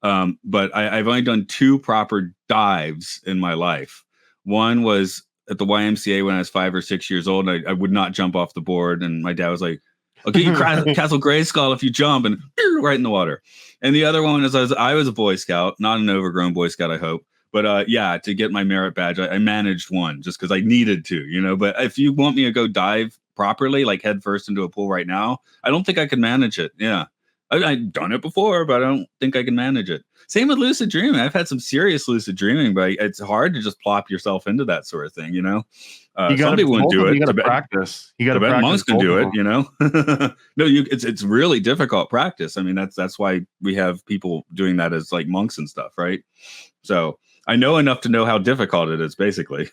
but I've only done 2 proper dives in my life. One was at the YMCA when I was 5 or 6 years old. I would not jump off the board. And my dad was like, I'll get you Castle Grayskull if you jump, and right in the water. And the other one is I was a Boy Scout, not an overgrown Boy Scout, I hope. But to get my merit badge, I managed one just because I needed to, But if you want me to go dive properly, like head first into a pool right now, I don't think I could manage it. Yeah. I've done it before, but I don't think I can manage it. Same with lucid dreaming. I've had some serious lucid dreaming, but it's hard to just plop yourself into that sort of thing, Some people wouldn't do it. You got to practice. You got to practice. Monks can do it, No, it's really difficult practice. I mean, that's why we have people doing that as like monks and stuff, right? So I know enough to know how difficult it is, basically.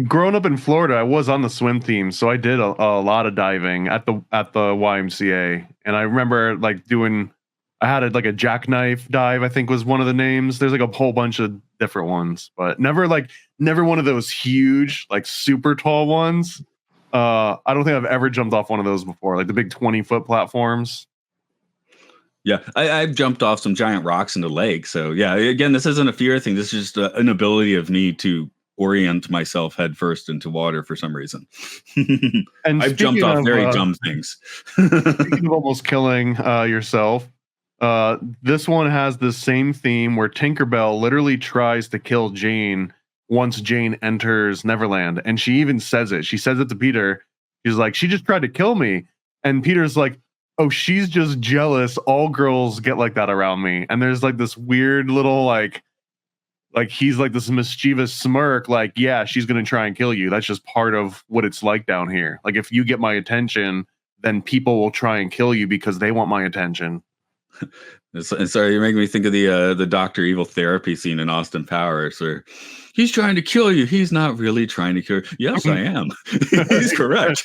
Growing up in Florida, I was on the swim team, so I did a lot of diving at the YMCA, and I remember I had a jackknife dive, I think was one of the names. There's like a whole bunch of different ones, but never one of those huge, like super tall ones. I don't think I've ever jumped off one of those before, like the big 20-foot platforms. Yeah, I've jumped off some giant rocks in the lake. So yeah, again, this isn't a fear thing. This is just an ability of me to orient myself head first into water for some reason. And I've jumped off very dumb things. Speaking of almost killing yourself, this one has the same theme where Tinkerbell literally tries to kill Jane once Jane enters Neverland. And she even says it. She says it to Peter. She's like, she just tried to kill me. And Peter's like, oh, she's just jealous. All girls get like that around me. And there's like this weird little like he's like this mischievous smirk, like, yeah, she's gonna try and kill you. That's just part of what it's like down here. Like, if you get my attention, then people will try and kill you because they want my attention. Sorry, you're making me think of the Dr. Evil therapy scene in Austin Powers, where he's trying to kill you. He's not really trying to kill you. Yes, I am. He's correct.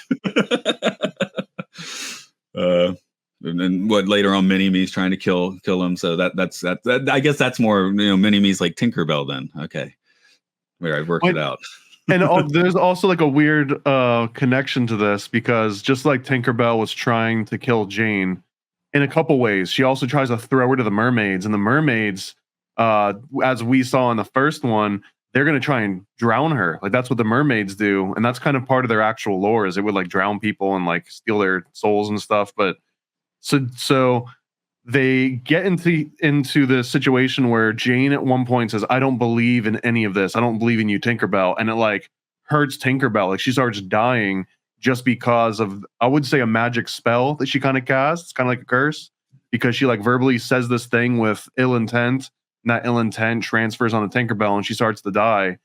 And what later on Mini-Me's trying to kill him. So that's I guess that's more, Mini-Me's like Tinkerbell then. Okay. Where I've worked it out. And there's also like a weird connection to this, because just like Tinkerbell was trying to kill Jane in a couple ways, she also tries to throw her to the mermaids, and the mermaids, as we saw in the first one, they're going to try and drown her. Like, that's what the mermaids do. And that's kind of part of their actual lore, is it would like drown people and like steal their souls and stuff. But so they get into the situation where Jane at one point says, I don't believe in any of this. I don't believe in you, Tinkerbell. And it like hurts Tinkerbell. Like, she starts dying just because of, I would say, a magic spell that she kind of casts. It's kind of like a curse, because she like verbally says this thing with ill intent, and that ill intent transfers onto Tinkerbell, and she starts to die.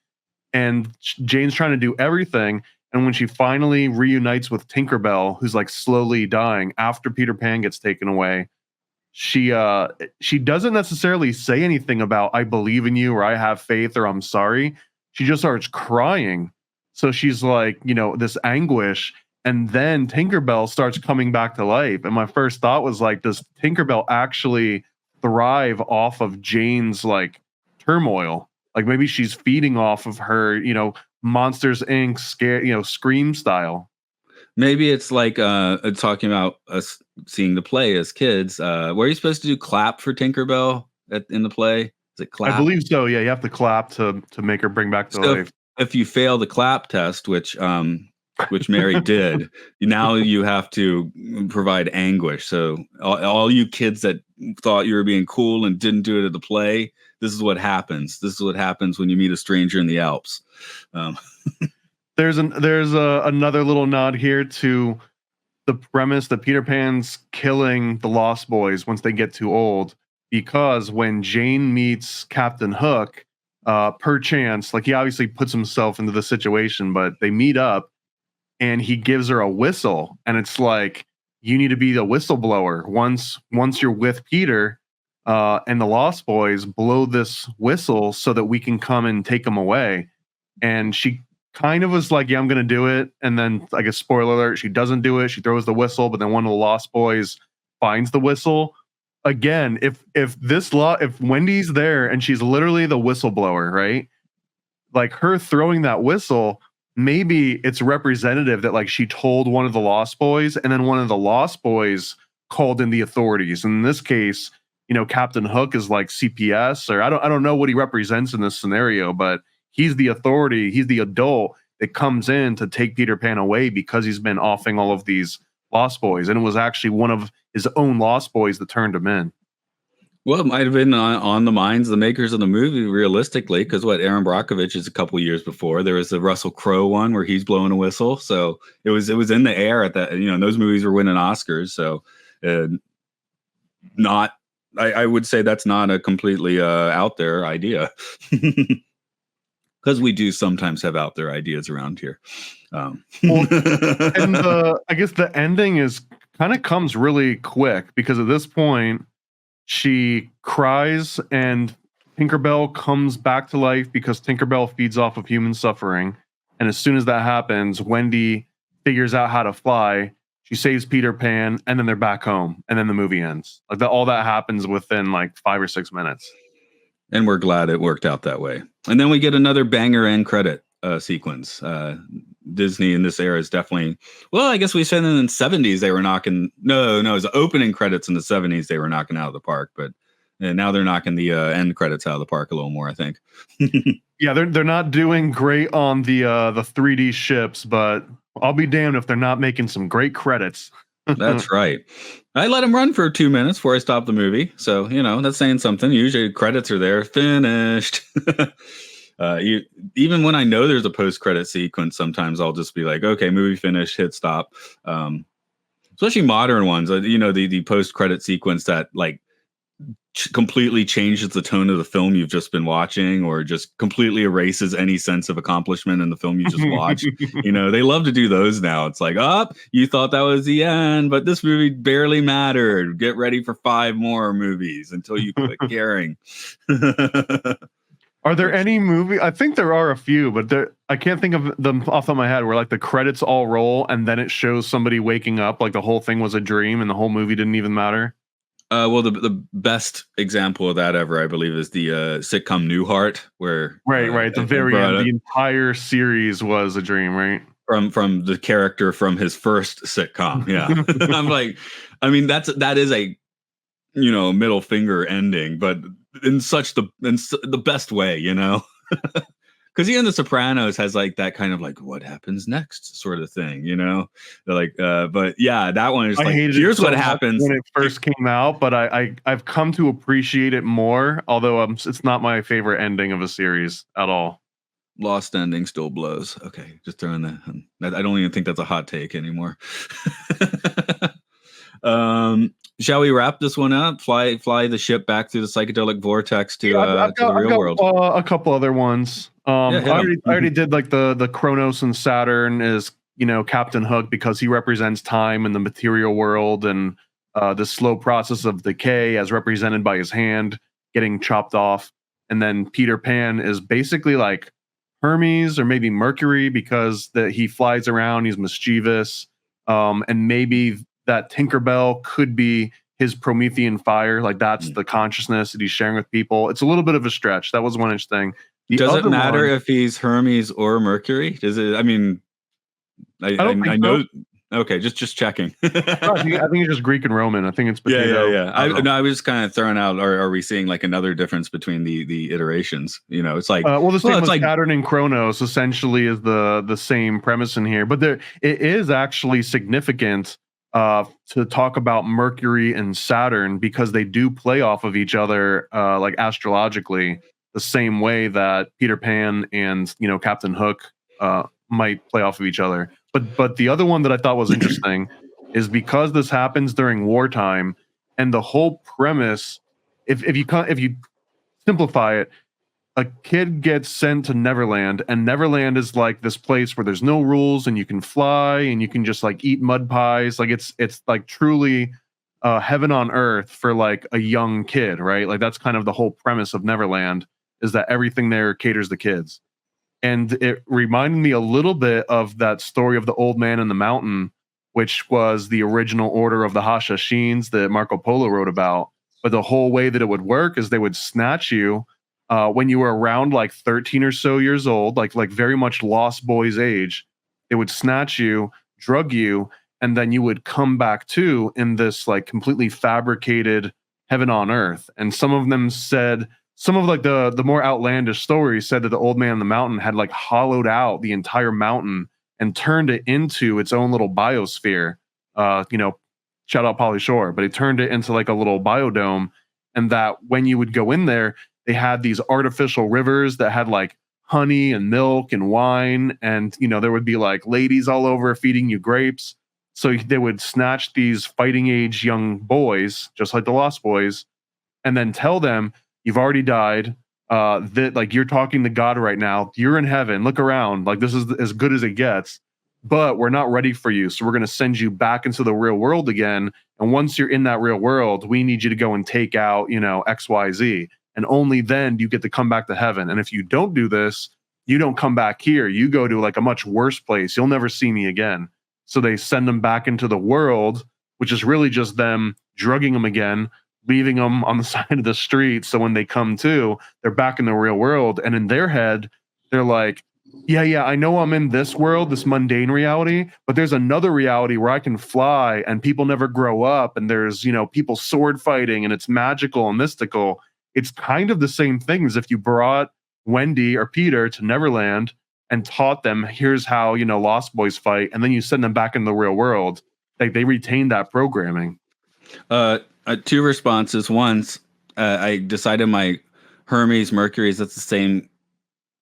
And Jane's trying to do everything. And when she finally reunites with Tinkerbell, who's like slowly dying after Peter Pan gets taken away, she doesn't necessarily say anything about I believe in you or I have faith or I'm sorry. She just starts crying. So she's like, this anguish. And then Tinkerbell starts coming back to life. And my first thought was like, does Tinkerbell actually thrive off of Jane's like turmoil? Like, maybe she's feeding off of her, Monsters Inc. Scream style. Maybe it's like talking about us seeing the play as kids. Were you supposed to do clap for Tinkerbell in the play? Is it clap? I believe so. Yeah, you have to clap to make her bring back to life. If you fail the clap test, which Mary did, now you have to provide anguish. So all you kids that thought you were being cool and didn't do it at the play, this is what happens. This is what happens when you meet a stranger in the Alps. There's another little nod here to the premise that Peter Pan's killing the Lost Boys once they get too old, because when Jane meets Captain Hook, per chance, like, he obviously puts himself into the situation, but they meet up and he gives her a whistle, and it's like, you need to be the whistleblower. Once you're with Peter and the Lost Boys, blow this whistle so that we can come and take them away. And she kind of was like, yeah, I'm going to do it. And then, I guess, spoiler alert, she doesn't do it. She throws the whistle, but then one of the Lost Boys finds the whistle. again, if Wendy's there and she's literally the whistleblower, right? Like her throwing that whistle, maybe it's representative that like she told one of the Lost Boys, and then one of the Lost Boys called in the authorities. And in this case, Captain Hook is like CPS, or I don't know what he represents in this scenario, but he's the authority, he's the adult that comes in to take Peter Pan away because he's been offing all of these Lost Boys, and it was actually one of his own Lost Boys that turned him in. Well, it might have been on the minds of the makers of the movie, realistically, because Aaron Brockovich is a couple years before. There was the Russell Crowe one where he's blowing a whistle, so it was in the air at that. Those movies were winning Oscars, so I would say that's not a completely out there idea, because we do sometimes have out there ideas around here. And I guess the ending is kind of comes really quick, because at this point she cries and Tinkerbell comes back to life because Tinkerbell feeds off of human suffering. And as soon as that happens, Wendy figures out how to fly. She saves Peter Pan, and then they're back home, and then the movie ends. Like all that happens within like 5 or 6 minutes. And we're glad it worked out that way. And then we get another banger end credit sequence. Disney in this era is definitely, well, I guess we said in the 70s they were knocking, no, it was the opening credits in the 70s they were knocking out of the park, but now they're knocking the end credits out of the park a little more, I think. Yeah, they're not doing great on the 3D ships, but I'll be damned if they're not making some great credits. That's right. I let them run for 2 minutes before I stopped the movie, so that's saying something. Usually credits are there, finished. Even when I know there's a post-credit sequence, sometimes I'll just be like, okay, movie finished, hit stop. Especially modern ones, the post-credit sequence that like completely changes the tone of the film you've just been watching, or just completely erases any sense of accomplishment in the film you just watched. They love to do those now. It's like, you thought that was the end, but this movie barely mattered. Get ready for 5 more movies until you quit caring. Are there any movie? I think there are a few, but I can't think of them off the top of my head, where like the credits all roll and then it shows somebody waking up, like the whole thing was a dream and the whole movie didn't even matter. Well, the best example of that ever, I believe, is the sitcom Newhart, where right, the very end, the entire series was a dream, right? From the character from his first sitcom. Yeah, I'm like, I mean, that is a middle finger ending, but in the best way, because even The Sopranos has like that kind of like what happens next sort of thing, like but yeah, that one is like, here's what happens when it first came out, but I've come to appreciate it more, although it's not my favorite ending of a series at all. Lost ending still blows. Okay, just throwing that. I don't even think that's a hot take anymore. Shall we wrap this one up? Fly the ship back through the psychedelic vortex to the real world. A couple other ones. I already did like the Chronos and Saturn is Captain Hook, because he represents time in the material world, and the slow process of decay as represented by his hand getting chopped off. And then Peter Pan is basically like Hermes or maybe Mercury, because he flies around, he's mischievous, and maybe that Tinkerbell could be his Promethean fire. Like that's the consciousness that he's sharing with people. It's a little bit of a stretch. That was one interesting. Does it matter if he's Hermes or Mercury? Does it? I mean, I know. So. Okay, just checking. I think it's just Greek and Roman. I think it's potato. Yeah. I was just kind of throwing out. Are we seeing like another difference between the iterations? It's like the same with Saturn and Chronos essentially is the same premise in here, but it is actually significant to talk about Mercury and Saturn, because they do play off of each other like astrologically the same way that Peter Pan and Captain Hook might play off of each other. But the other one that I thought was interesting is because this happens during wartime, and the whole premise, if you simplify it, a kid gets sent to Neverland, and Neverland is like this place where there's no rules and you can fly and you can just like eat mud pies. Like it's like truly heaven on earth for like a young kid, right? Like that's kind of the whole premise of Neverland, is that everything there caters to kids. And it reminded me a little bit of that story of the old man in the mountain, which was the original order of the Hashashins that Marco Polo wrote about. But the whole way that it would work is they would snatch you when you were around like 13 or so years old, like very much Lost Boys age. They would snatch you, drug you, and then you would come back to in this like completely fabricated heaven on earth. And some of them said, some of like the more outlandish stories said that the old man in the mountain had like hollowed out the entire mountain and turned it into its own little biosphere. Shout out Pauly Shore, but he turned it into like a little biodome. And that when you would go in there, they had these artificial rivers that had like honey and milk and wine. And, there would be like ladies all over feeding you grapes. So they would snatch these fighting age young boys, just like the Lost Boys, and then tell them, you've already died. That like you're talking to God right now. You're in heaven. Look around. Like this is as good as it gets. But we're not ready for you. So we're going to send you back into the real world again. And once you're in that real world, we need you to go and take out, XYZ. And only then do you get to come back to heaven. And if you don't do this, you don't come back here. You go to like a much worse place. You'll never see me again. So they send them back into the world, which is really just them drugging them again, leaving them on the side of the street. So when they come to, they're back in the real world. And in their head, they're like, yeah, I know I'm in this world, this mundane reality, but there's another reality where I can fly and people never grow up. And there's, people sword fighting and it's magical and mystical. It's kind of the same thing as if you brought Wendy or Peter to Neverland and taught them, here's how, Lost Boys fight. And then you send them back in the real world. They retain that programming. 2 responses. Once I decided my Hermes Mercury's, that's the same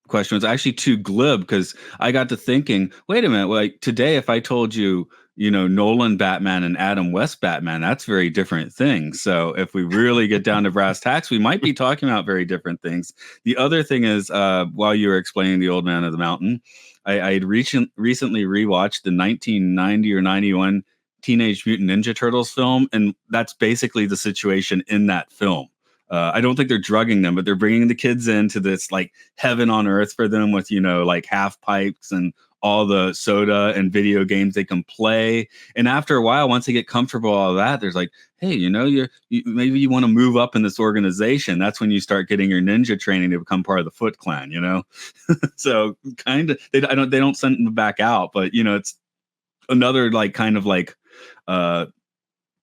question, was actually too glib, because I got to thinking, wait a minute, like today, if I told you, Nolan Batman and Adam West Batman, that's very different things. So if we really get down to brass tacks, we might be talking about very different things. The other thing is, while you were explaining The Old Man of the Mountain, I had recently rewatched the 1990 or 91 Teenage Mutant Ninja Turtles film, and that's basically the situation in that film. I don't think they're drugging them, but they're bringing the kids into this like heaven on earth for them with, like half pipes and all the soda and video games they can play. And after a while, once they get comfortable with all that, there's like, hey, you maybe you want to move up in this organization. That's when you start getting your ninja training to become part of the Foot Clan, So kind of, they don't send them back out, but it's another like kind of like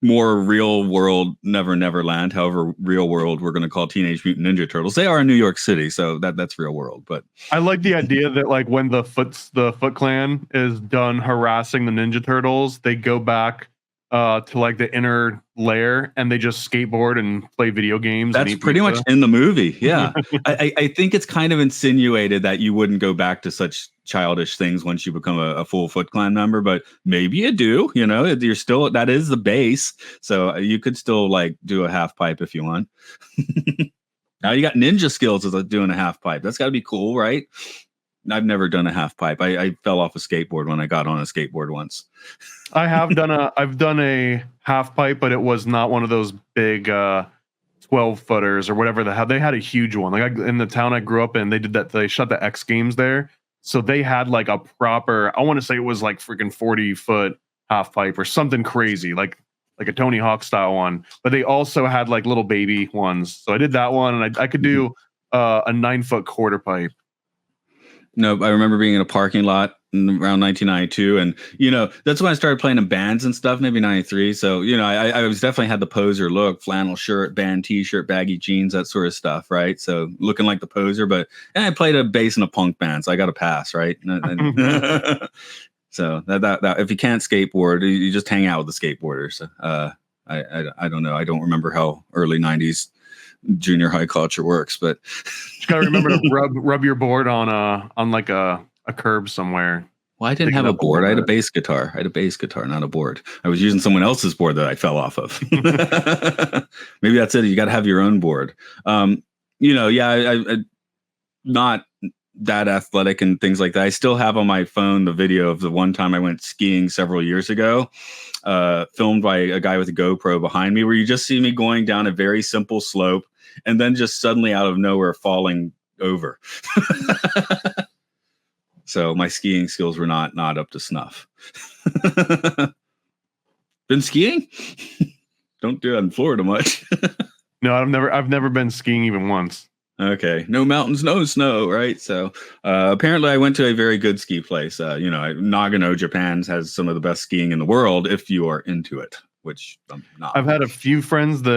more real world Neverland. However, real world we're going to call Teenage Mutant Ninja Turtles. They are in New York City, so that's real world. But I like the idea that like when the Foot Clan is done harassing the Ninja Turtles, they go back to like the inner lair and they just skateboard and play video games. That's pretty much in the movie. Yeah. I think it's kind of insinuated that you wouldn't go back to such childish things once you become a full Foot Clan member, but maybe you do, you're still, that is the base. So you could still like do a half pipe if you want. Now you got ninja skills as doing a half pipe. That's gotta be cool, right? I've never done a half pipe. I fell off a skateboard when I got on a skateboard once. I've done a half pipe, but it was not one of those big 12-footers or whatever they had a huge one. Like in the town I grew up in, they did that. They shot the X Games there. So they had like a proper, I want to say it was like freaking 40-foot half pipe or something crazy, like a Tony Hawk style one. But they also had like little baby ones. So I did that one, and I could do a 9-foot quarter pipe. No, I remember being in a parking lot around 1992, and that's when I started playing in bands and stuff, maybe 93. So I was definitely had the poser look, flannel shirt, band t-shirt, baggy jeans, that sort of stuff, right? So looking like the poser, but I played a bass in a punk band, so I got a pass, right? So that if you can't skateboard, you just hang out with the skateboarders. I don't know, I don't remember how early 90s junior high culture works, but you gotta remember to rub your board on like a curb somewhere. Well, I didn't have a board. I had a bass guitar. Not a board. I was using someone else's board that I fell off of. Maybe that's it. You got to have your own board. I not that athletic and things like that. I still have on my phone the video of the one time I went skiing several years ago, filmed by a guy with a GoPro behind me, where you just see me going down a very simple slope and then just suddenly out of nowhere falling over. So my skiing skills were not up to snuff. Been skiing? Don't do it in Florida much. No, I've never been skiing even once. Okay, no mountains, no snow, right? So apparently, I went to a very good ski place. Nagano, Japan, has some of the best skiing in the world if you are into it, which I'm not. I've had a few friends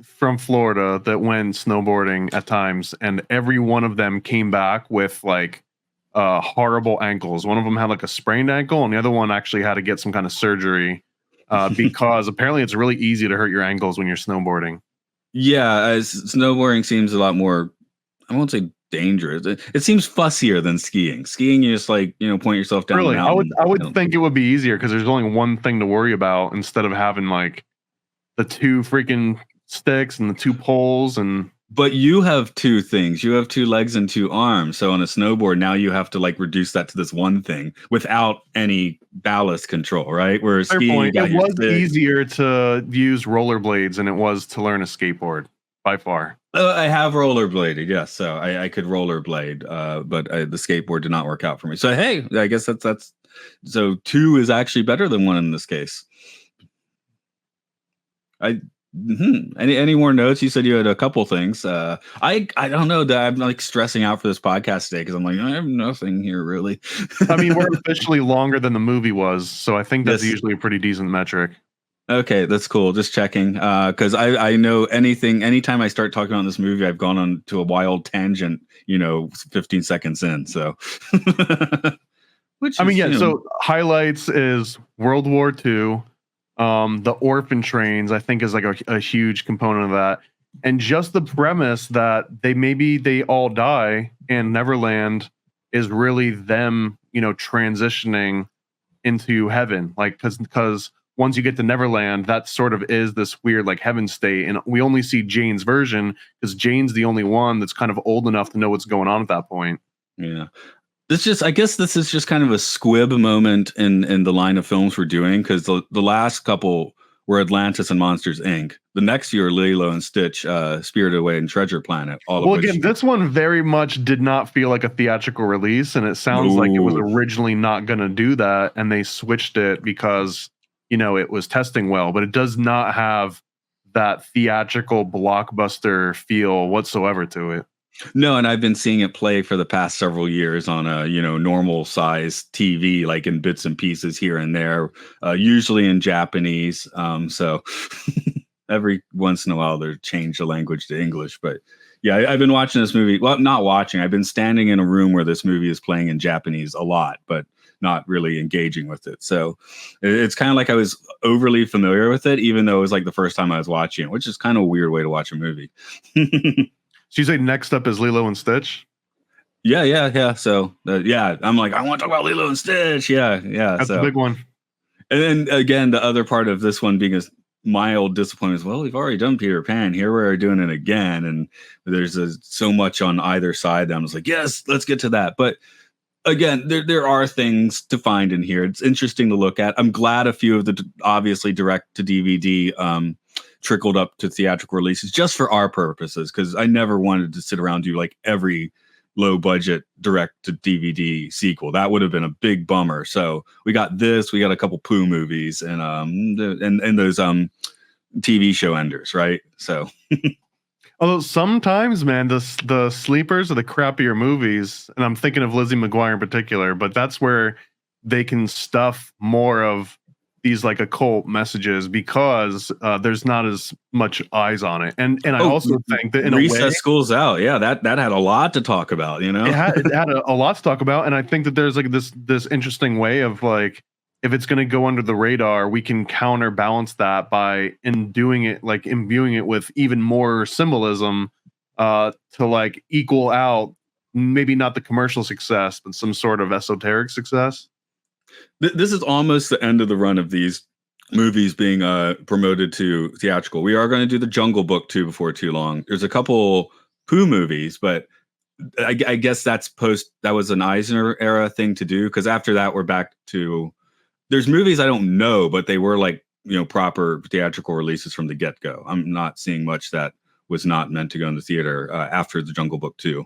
from Florida that went snowboarding at times, and every one of them came back with like horrible ankles. One of them had like a sprained ankle, and the other one actually had to get some kind of surgery because apparently it's really easy to hurt your ankles when you're snowboarding. Yeah, as snowboarding seems a lot more, I won't say dangerous. It seems fussier than skiing. Skiing, you just like, point yourself down. Really, the mountain. I would think it would be easier because there's only one thing to worry about instead of having like the two freaking sticks and the two poles and. But you have two things. You have two legs and two arms. So on a snowboard, now you have to like reduce that to this one thing without any ballast control, right? Whereas skiing, it was easier to use rollerblades than it was to learn a skateboard by far. I have rollerbladed, yes. So I could rollerblade, but the skateboard did not work out for me. So hey, I guess that's so two is actually better than one in this case. Any more notes? You said you had a couple things. I don't know that I'm like stressing out for this podcast today because I'm like, I have nothing here really. I mean, we're officially longer than the movie was, so I think that's usually a pretty decent metric. Okay, that's cool. Just checking because I know anytime I start talking on this movie, I've gone on to a wild tangent. 15 seconds in. So, So highlights is World War II. The orphan trains, I think, is like a huge component of that, and just the premise that they all die, and Neverland is really them, transitioning into heaven, like because once you get to Neverland, that sort of is this weird like heaven state, and we only see Jane's version because Jane's the only one that's kind of old enough to know what's going on at that point. Yeah. I guess this is just kind of a squib moment in the line of films we're doing because the last couple were Atlantis and Monsters, Inc. The next year, Lilo and Stitch, Spirited Away and Treasure Planet. This one very much did not feel like a theatrical release, and it sounds like it was originally not going to do that, and they switched it because it was testing well, but it does not have that theatrical blockbuster feel whatsoever to it. No, and I've been seeing it play for the past several years on a normal size TV, like in bits and pieces here and there, usually in Japanese. So every once in a while they change the language to English. But yeah, I've been watching this movie. Well, not watching. I've been standing in a room where this movie is playing in Japanese a lot, but not really engaging with it. So it's kind of like I was overly familiar with it, even though it was like the first time I was watching it, which is kind of a weird way to watch a movie. So you say next up is Lilo and Stitch? Yeah. So I'm like, I want to talk about Lilo and Stitch. Yeah. That's a big one. And then again, the other part of this one being a mild disappointment is, well, we've already done Peter Pan. Here we're doing it again. And there's so much on either side that I was like, yes, let's get to that. But again, there are things to find in here. It's interesting to look at. I'm glad a few of the obviously direct to DVD trickled up to theatrical releases just for our purposes, because I never wanted to sit around and do like every low budget direct to DVD sequel. That would have been a big bummer. So we got this, we got a couple Pooh movies and those TV show enders, right? So although sometimes, man, the sleepers are the crappier movies, and I'm thinking of Lizzie McGuire in particular, but that's where they can stuff more of these like occult messages because there's not as much eyes on it, and I also think that in Recess a way, School's out, yeah, that had a lot to talk about, it had a lot to talk about, and I think that there's like this interesting way of like, if it's going to go under the radar, we can counterbalance that by imbuing it with even more symbolism to like equal out maybe not the commercial success, but some sort of esoteric success. This is almost the end of the run of these movies being promoted to theatrical. We are going to do the Jungle Book too before too long. There's a couple Pooh movies, but I guess that was an Eisner era thing to do, because after that we're back to, there's movies I don't know, but they were like, proper theatrical releases from the get-go. I'm not seeing much that was not meant to go in the theater after the Jungle Book 2.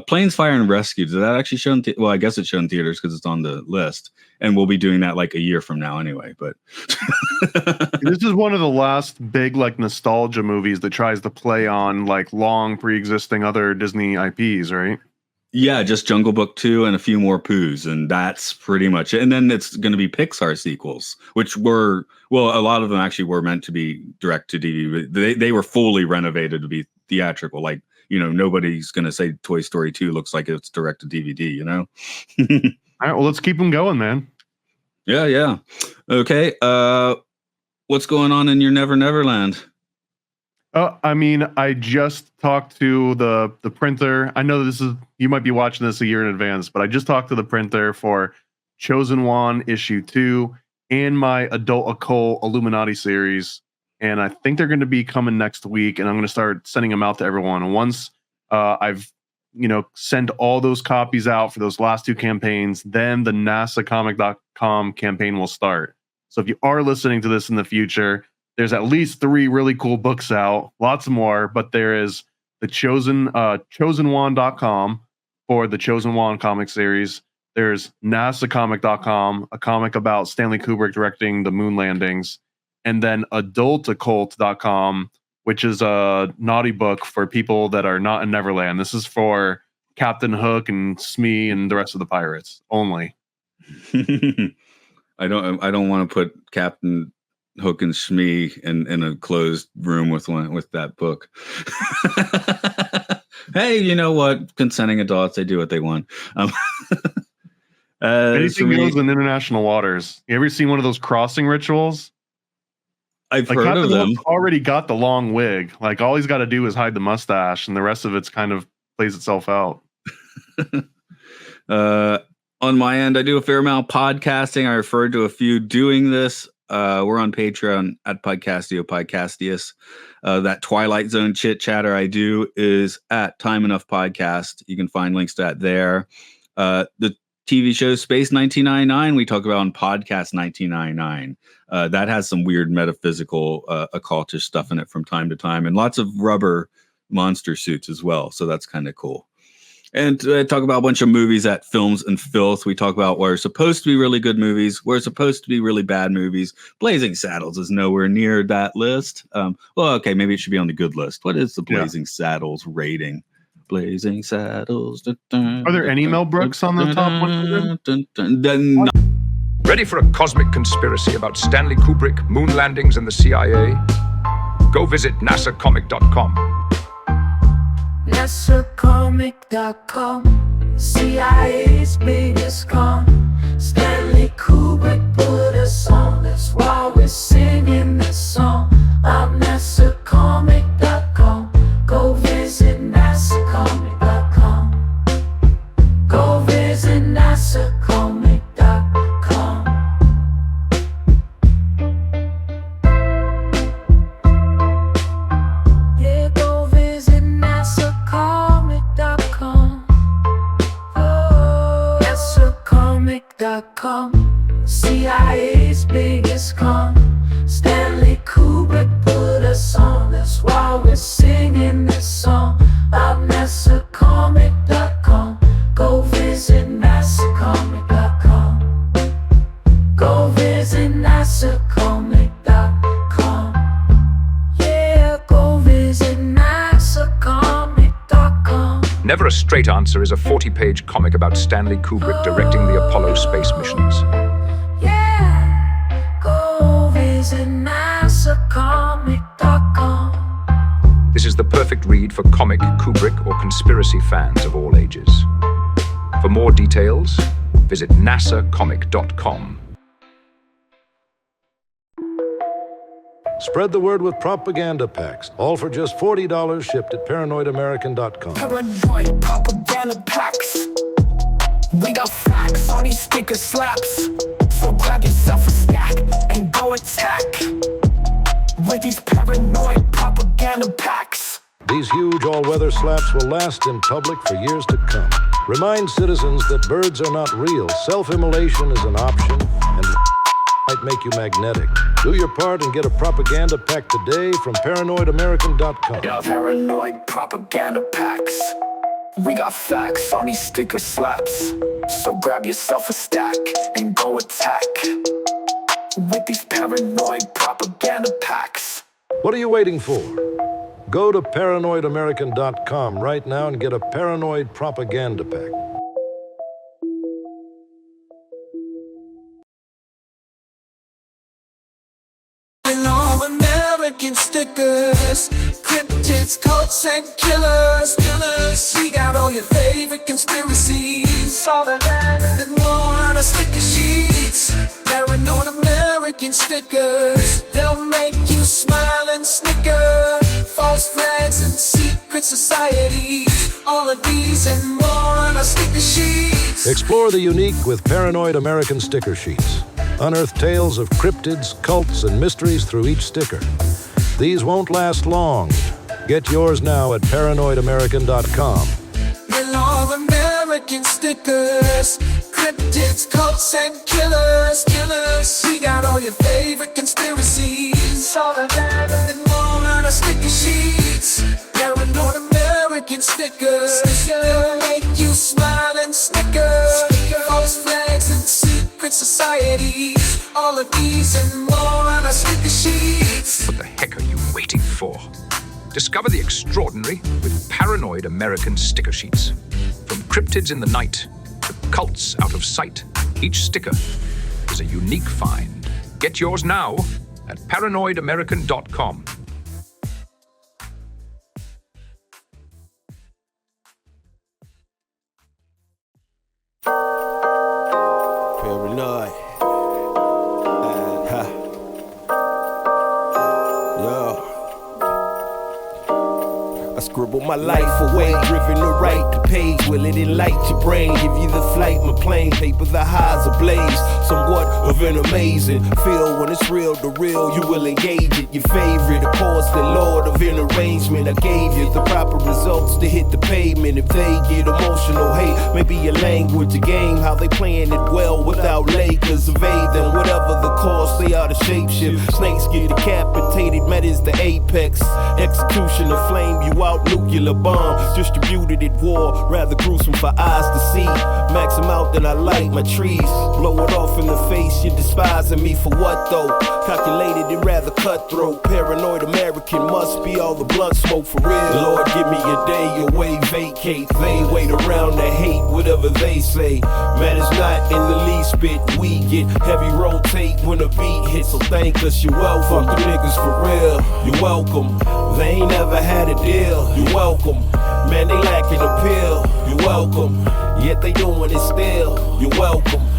Planes, Fire, and Rescue. Did that actually show in well, I guess it's shown in theaters because it's on the list. And we'll be doing that like a year from now anyway. But this is one of the last big like nostalgia movies that tries to play on like long pre-existing other Disney IPs, right? Yeah, just Jungle Book 2 and a few more Poos, and that's pretty much it. And then it's going to be Pixar sequels, which were, well, a lot of them actually were meant to be direct to DVD. They were fully renovated to be theatrical. Like, you know, nobody's going to say Toy Story 2 looks like it's direct to DVD, you know? All right, well, let's keep them going, man. Yeah. Okay. What's going on in your Neverland? I mean, I just talked to the printer. I know this is, you might be watching this a year in advance, but I just talked to the printer for Chosen One issue 2 and my Adult Occult Illuminati series. And I think they're going to be coming next week, and I'm going to start sending them out to everyone. And once I've, sent all those copies out for those last 2 campaigns, then the NASAcomic.com campaign will start. So if you are listening to this in the future, there's at least 3 really cool books out, lots more, but there is the chosenone.com for the Chosen One comic series. There's nasacomic.com, a comic about Stanley Kubrick directing the moon landings, and then adultoccult.com, which is a naughty book for people that are not in Neverland. This is for Captain Hook and Smee and the rest of the pirates only. I don't want to put Captain Hook and Smee in a closed room with that book. Hey, you know what? Consenting adults, they do what they want. Anything goes in international waters. You ever seen one of those crossing rituals? I've like heard Captain of them. Hook's already got the long wig. Like all he's got to do is hide the mustache, and the rest of it's kind of plays itself out. On my end, I do a fair amount of podcasting. I referred to a few doing this. We're on Patreon at Podcastius. That Twilight Zone chit chatter I do is at Time Enough Podcast. You can find links to that there. The TV show Space 1999 we talk about on Podcast 1999. That has some weird metaphysical occultist stuff in it from time to time, and lots of rubber monster suits as well. So that's kind of cool. And talk about a bunch of movies at Films and Filth. We talk about what are supposed to be really good movies, what are supposed to be really bad movies. Blazing Saddles is nowhere near that list. Well, okay, maybe it should be on the good list. What is the Blazing Saddles rating? Blazing Saddles. Are there any Mel Brooks on the top 100? Ready for a cosmic conspiracy about Stanley Kubrick, moon landings, and the CIA? Go visit nasacomic.com. NASAcomic.com, CIA's biggest con. Stanley Kubrick put us on, that's why we're singing this song. I'm NASAcomic.com, go visit NASAcomic.com. Go visit NASAcomic.com. CIA's biggest con. Stanley Kubrick put us on, that's why we're singing this song. I'm NASAcomic.com, go visit NASAcomic.com. Go visit NASAcomic.com. Yeah, go visit NASAcomic.com. Never a Straight Answer is a 40-page comic about Stanley Kubrick directing the Apollo space missions. Yeah, go visit NASAcomic.com. This is the perfect read for comic, Kubrick, or conspiracy fans of all ages. For more details, visit nasacomic.com. Spread the word with propaganda packs, all for just $40 shipped at paranoidamerican.com. Paranoid propaganda packs. We got facts on these sticker slaps. So grab yourself a stack and go attack with these paranoid propaganda packs. These huge all-weather slaps will last in public for years to come. Remind citizens that birds are not real, self-immolation is an option, and might make you magnetic. Do your part and get a propaganda pack today from paranoidamerican.com. Yeah, paranoid propaganda packs. We got facts on these sticker slaps, so grab yourself a stack and go attack with these paranoid propaganda packs. What are you waiting for? Go to paranoidamerican.com right now and get a paranoid propaganda pack. And all American stickers, cryptids, cults, and killers. We got all your favorite conspiracies, all of that and more on our sticker sheets. Paranoid American stickers, they'll make you smile and snicker. False flags and secret societies, all of these and more on our sticker sheets. Explore the unique with Paranoid American sticker sheets. Unearth tales of cryptids, cults, and mysteries through each sticker. These won't last long. Get yours now at paranoidamerican.com. And all American stickers, cryptids, cults, and killers. We got all your favorite conspiracies, all of that and more on our sticker sheets. Paranoid American stickers, they'll make you smile and snicker. False flags and secret societies, all of these and more on our sticker sheets. What the heck are you waiting for? Discover the extraordinary with Paranoid American sticker sheets. From cryptids in the night to cults out of sight, each sticker is a unique find. Get yours now at paranoidamerican.com. Paranoid. Yo. I scribble my life away, driven to write the page. Will it enlighten your brain? Give you the flight, my plane, paper the highs ablaze. Somewhat of an amazing feel when it's real to real. You will engage it. Your favorite, of course, the Lord of an arrangement. I gave you the proper results to hit the pavement. If they get emotional, hey, maybe your language, a game, how they playing it well without Lakers evade them. Whatever the cost, they are the shapeshift. Snakes get decapitated, met is the apex. Execution of flame you out, nuclear bomb distributed at war, rather gruesome for eyes to see. Max them out, then I light my trees. Blow it off in the face, you're despising me for what though? Calculated and rather cutthroat. Paranoid American must be all the blunt smoke for real. Lord, give me a day away, vacate. They wait around to hate whatever they say. Matters not in the least bit. We get heavy rotate when a beat hits, so thank us, you're welcome. Fuck the niggas for real, you're welcome. They ain't never had a deal, you're welcome. Man, they lacking appeal, you're welcome. Yet they doing it still, you're welcome.